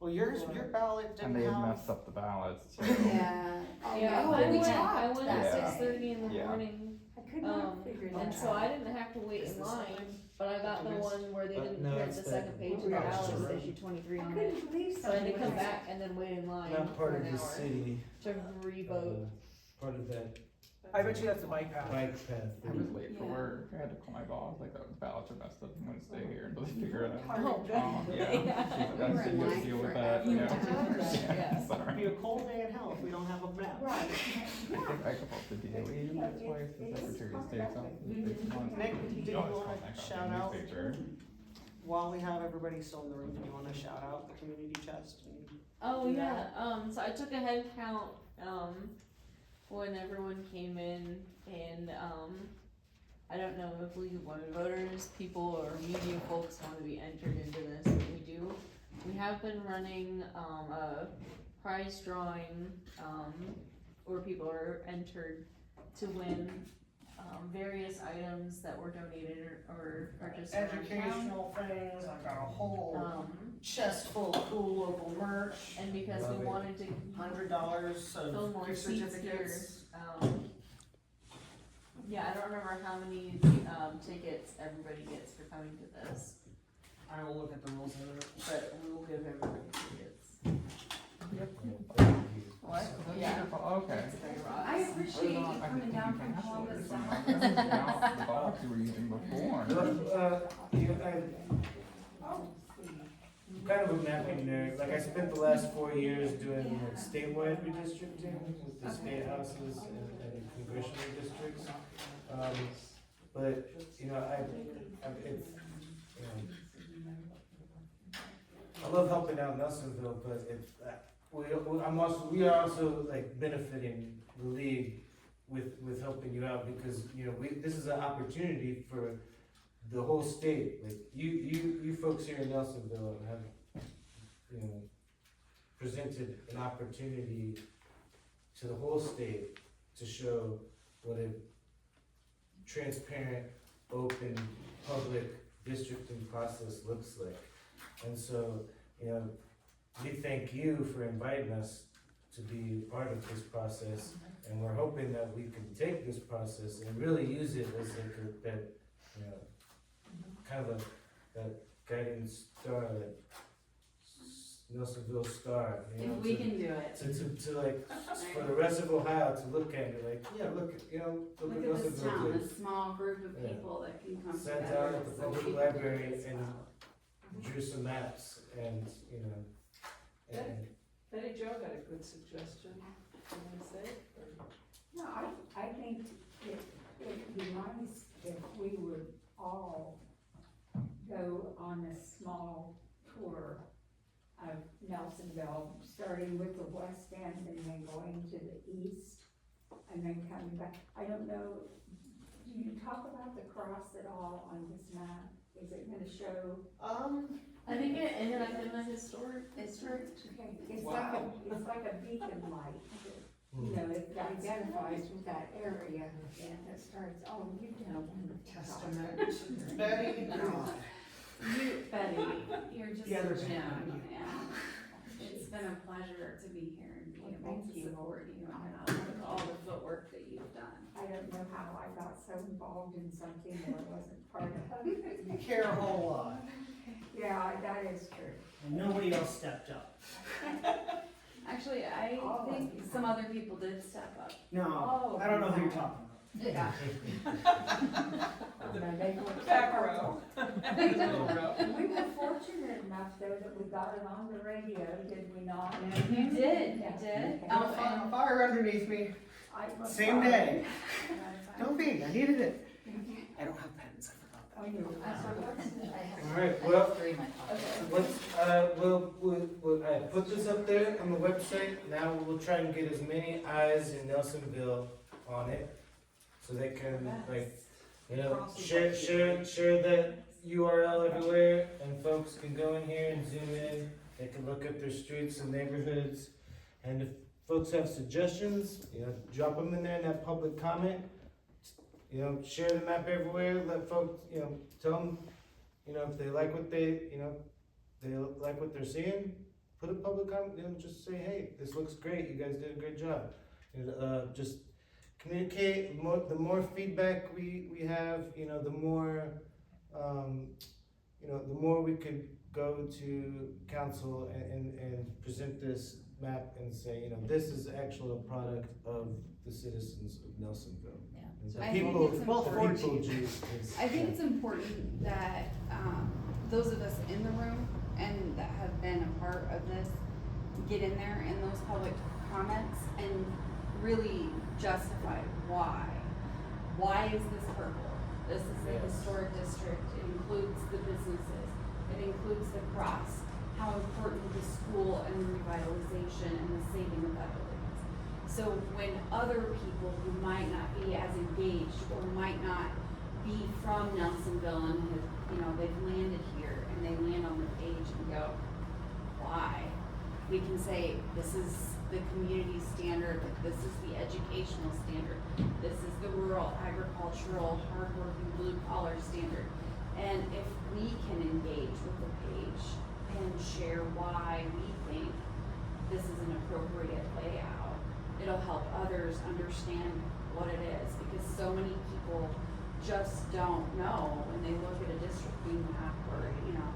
Well, your ballot And didn't they had have, messed up the ballots too. Yeah. Oh, Yeah, know, I we went, talked I went that at day. 6:30 in the Yeah. morning, I could not figure that out. and so I didn't have to wait Is in this line, one? but I got the Yes. one where they didn't No, print it's the the- second page of the Yeah, ballot it's with just- issue 23 I on it. couldn't believe So I had to something come was- back and then wait in line Not for part an of the hour city, to re-vote. part of that I bet you that's the bike path. bike path. I was late for Yeah. work. I had to call my boss, like, the ballots are messed up. I'm gonna stay here until they figure it out. Oh, Yeah. She's like, We were "That's- in you line deal with for that, a you know." Yeah. Yeah, It'd sorry. be a cold day in hell if we don't have a map. Right. I think I could up the DOE once, twice, the Secretary of State's office, once. Nick, do you always wanna contact the shout out? newspaper. While we have everybody still in the room, do you wanna shout out the community chest? Oh Do yeah, so I took a head count, when everyone came in and, I don't know if legal women voters, people or media folks wanna be entered into this, but we do. We have been running, a prize drawing, where people are entered to win, various items that were donated or purchased around town. Educational things, I've got a whole chest full of cool local merch, And because Love we it. wanted to $100 fill of more gift seats here, certificates. yeah, I don't remember how many, tickets everybody gets for coming to this, I will look at the rules in a minute. but we will give everybody tickets. What? Yeah. Okay. It's very raw. I appreciate you I coming think down you from can Columbus. actually- The box you were using before. I'm kind of a mapping nerd, like I spent the last 4 years doing like statewide redistricting with the state houses and congressional districts. But, you know, it's, I love helping out Nelsonville, but we are also like benefiting the league with helping you out because, you know, this is an opportunity for the whole state, like you folks here in Nelsonville have, you know, presented an opportunity to the whole state to show what a transparent, open, public districting process looks like. And so, you know, we thank you for inviting us to be part of this process, and we're hoping that we can take this process and really use it as like that, you know, kind of that guiding star, that Nelsonville star, you know, If we can do it. to like, for the rest of Ohio to look at it like, yeah, look, you know, look Look at at this Nelsonville town, did. this small group of Yeah. people that can come Sat together. down at the so public people can do library this and well. drew some maps and, you know, and Betty Jo got a good suggestion, can I say? Or- No, I think it'd be nice if we would all go on a small tour of Nelsonville, starting with the west end and then going to the east and then coming back. I don't know, do you talk about the cross at all on this map? Is it gonna show? I think it ended up in the historic Okay, it's Wow. like a beacon light. You know, it identifies with that area and it starts, oh, you've done a wonderful Testament. Betty, God. Betty, you're just The other a Betty. gem, and it's been a pleasure to be here and be Well, able thank to you. support you and all the footwork that you've done. I don't know how I got so involved in something that I wasn't part of. You care a whole lot, Yeah, that is true. and nobody else stepped up. Actually, I Oh. think some other people did step up. No, Oh, I don't know who you're talking about. Yeah. Back row. We were fortunate enough though that we got it on the radio, did we not? You did, Yeah. you did. Okay. Oh, and- Fire underneath me, I was same sorry. day. Don't be, I needed it. I don't have pens, I forgot that. I knew. Alright, well, Three in my pocket. let's, I put this up there on the website, now we'll try and get as many eyes in Nelsonville on it, so they can, like, you know, share that URL everywhere, and folks can go in here and zoom in, they can look at their streets and neighborhoods, and if folks have suggestions, you know, drop them in there in that public comment, you know, share the map everywhere, let folks, you know, tell them, you know, if they like what they like what they're seeing, put a public comment, you know, just say, hey, this looks great, you guys did a great job. Just communicate, the more feedback we have, you know, the more, the more we could go to council and present this map and say, you know, this is actually a product of the citizens of Nelsonville. Yeah. And So the I think people, it's the important- people juice is. I think it's important that, those of us in the room and that have been a part of this, get in there in those public comments and really justify why. Why is this purple? This is a Yes. historic district, it includes the businesses, it includes the cross, how important the school and the revitalization and the saving of that building is. So when other people who might not be as engaged or might not be from Nelsonville and have, you know, they've landed here and they land on the page and go, why? We can say, this is the community standard, this is the educational standard, this is the rural, agricultural, hardworking, blue collar standard. And if we can engage with the page and share why we think this is an appropriate layout, it'll help others understand what it is, because so many people just don't know when they look at a district view map or, you know,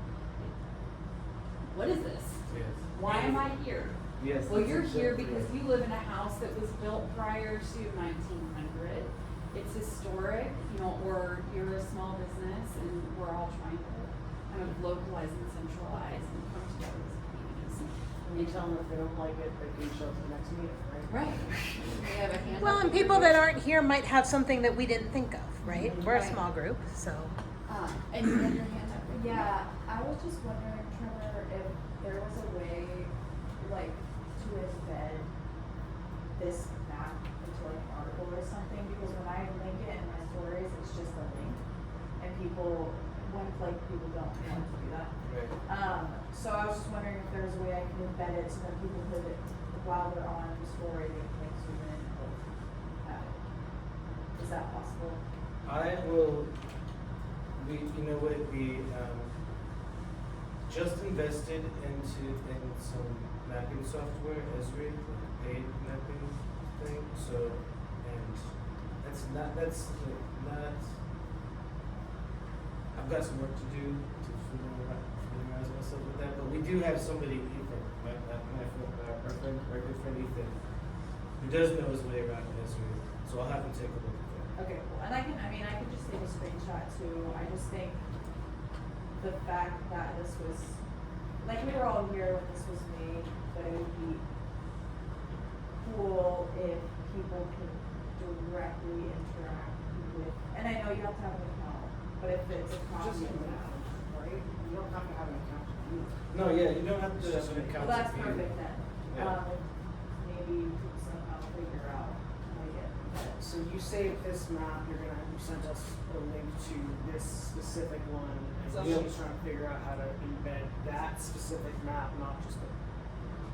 what is this? Yes. Why am I here? Yes. Well, that's you're here exactly because it. you live in a house that was built prior to 1900. It's historic, you know, or you're a small business and we're all trying to kind of localize and centralize and come together as a community. When you tell them if they don't like it, they can show up to the next meeting, right? Right. We have a hand Well, up and over people here. that aren't here might have something that we didn't think of, right? We're a Right. small group, so. And you had your hand up. Vicky. Yeah, I was just wondering, Trevor, if there was a way, like, to embed this map into like an article or something, because when I link it in my stories, it's just a link, and people don't want to do that. Right. So I was just wondering if there was a way I could embed it so that people could, while they're on the story, they can like zoom in and look at it. Is that possible? I will, you know what, we, just invested in some mapping software, Esri, like a paid mapping thing, so, and that's not, I've got some work to do to familiarize myself with that, but we do have somebody, Ethan, our good friend Ethan, who does know his way around Esri, so I'll have him take a look at that. Okay, cool. And I could just take a screenshot too. I just think the fact that this was, like, we were all here when this was made, but it would be cool if people could directly interact with, and I know you have to have an account, but if it's a copy Just of an that. account, right? You don't have to have an account. No, yeah, you don't have to have an account. Well, that's to be- perfect then. Yeah. Maybe you could somehow figure out how to get that. So you save this map, you sent us a link to this specific one, and So- she's trying to figure out how to embed that specific map, not just the,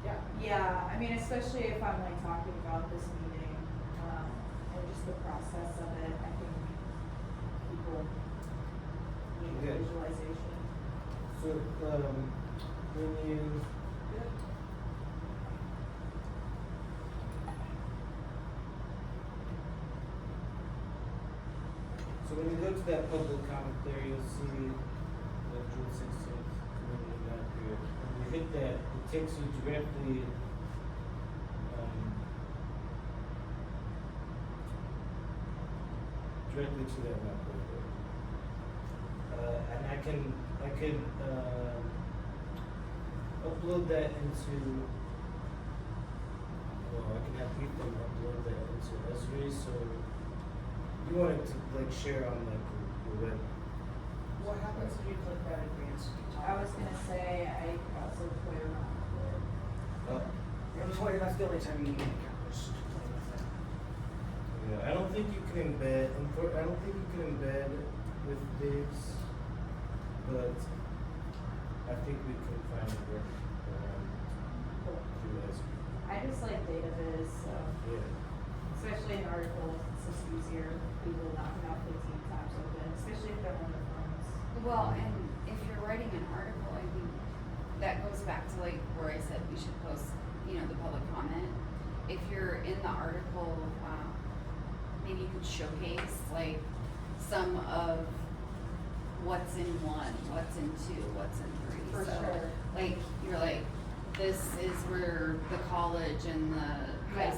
yeah. Yeah, I mean, especially if I'm like talking about this meeting, and just the process of it, I think people need Yeah. visualization. So, when you, so when you go to that public comment there, you'll see the June 16th community map here. When you hit that, it takes you directly, directly to that map right there. And I can upload that into, well, I can have Ethan upload that into Esri, so you want it to like share on like your web. What happens if you click that advanced? I was gonna say, I could also play around with it. That's the only time you need an account, just play with it. Yeah, I don't think you can embed with these, but I think we can find a work around through Esri. I just like data viz, so, Yeah. especially in articles, it's just easier, people knocking out 15 tabs open, especially if they're on their phones. Well, and if you're writing an article, I think that goes back to like where I said we should post, you know, the public comment. If you're in the article maybe you could showcase like some of what's in one, what's in two, what's in three. For So, sure. like, you're like, this is where the college and the high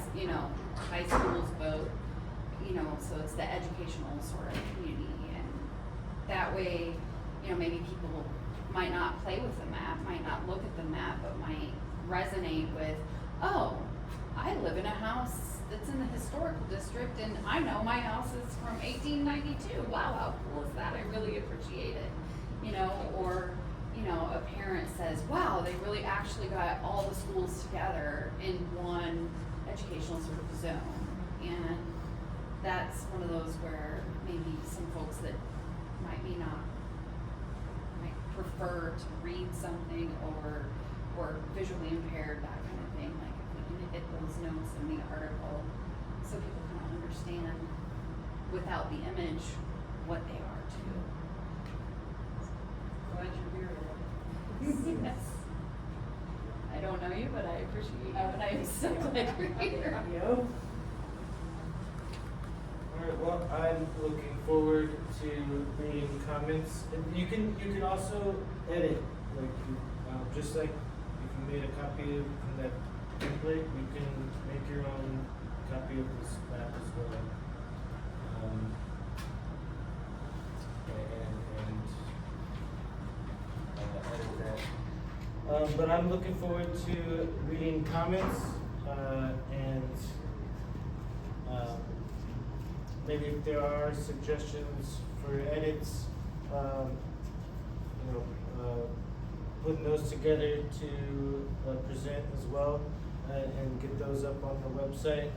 schools vote, so it's the educational sort of community, and that way, maybe people might not play with the map, might not look at the map, but might resonate with, oh, I live in a house that's in the historical district, and I know my house is from 1892. Wow, how cool is that? I really appreciate it. Or, a parent says, wow, they really actually got all the schools together in one educational sort of zone. And that's one of those where maybe some folks that might prefer to read something or visually impaired, that kind of thing. Like if we can hit those notes in the article so people can understand without the image what they are too. Glad you're here. Yes. I don't know you, but I appreciate you, and I'm so glad you're here. Alright, well, I'm looking forward to reading comments. And you can also edit, like, just like if you made a copy from that template, you can make your own copy of this map as well. Edit that. But I'm looking forward to reading comments, and maybe if there are suggestions for edits, putting those together to present as well, and get those up on the website.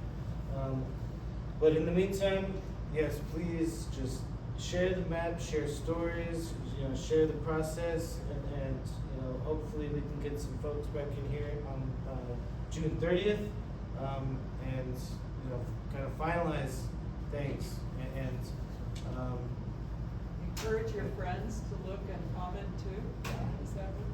But in the meantime, yes, please just share the map, share stories, share the process, and hopefully we can get some folks back in here on June 30th, and kind of finalize things and Encourage your friends to look and comment too. Is that what?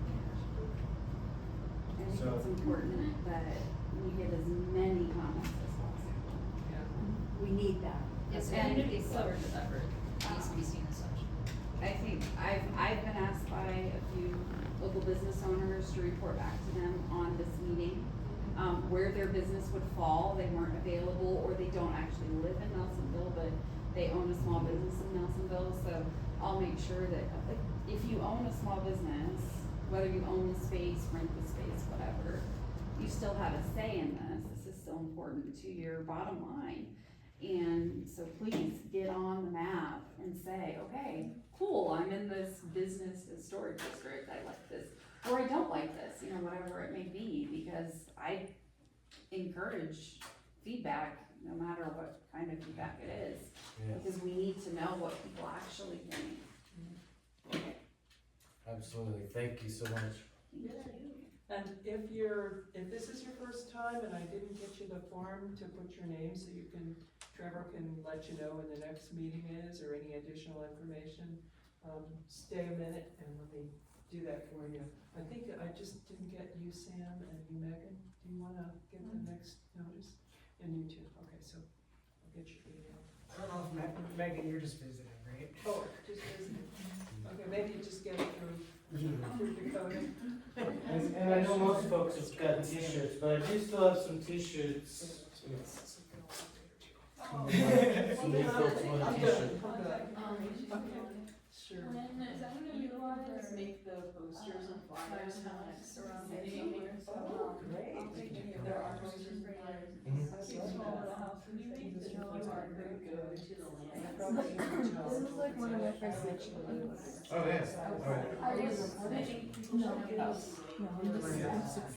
I think So- it's important that we get as many comments as possible. Yeah. We need that. Yes, And community so- collaborative effort needs to be seen as such. I think I've been asked by a few local business owners to report back to them on this meeting, where their business would fall. They weren't available, or they don't actually live in Nelsonville, but they own a small business in Nelsonville. So I'll make sure that, like, if you own a small business, whether you own the space, rent the space, whatever, you still have a say in this. This is still important to your bottom line. And so please get on the map and say, okay, cool, I'm in this business historic district, I like this, or I don't like this, whatever it may be, because I encourage feedback, no matter what kind of feedback it is, because we need to know what people actually think. absolutely, thank you so much. And if this is your first time and I didn't get you the form to put your name so Trevor can let you know when the next meeting is or any additional information, stay a minute and let me do that for you. I think I just didn't get you, Sam, and you, Megan. Do you wanna get the next notice? And you too, okay, so I'll get your email. I don't know if Megan, you're just visiting, right? Oh, just visiting. Okay, maybe you just get it through Dakota. And I know most folks have got t-shirts, but I do still have some t-shirts. Some of you folks want a t-shirt. Sure. Is that when you guys make the posters and flyers around the meeting? Oh, great. There are posters and flyers. Mhm. That's a small little house. Can you make the drawings are very good to the land? This is like one of my first Oh, yeah, alright.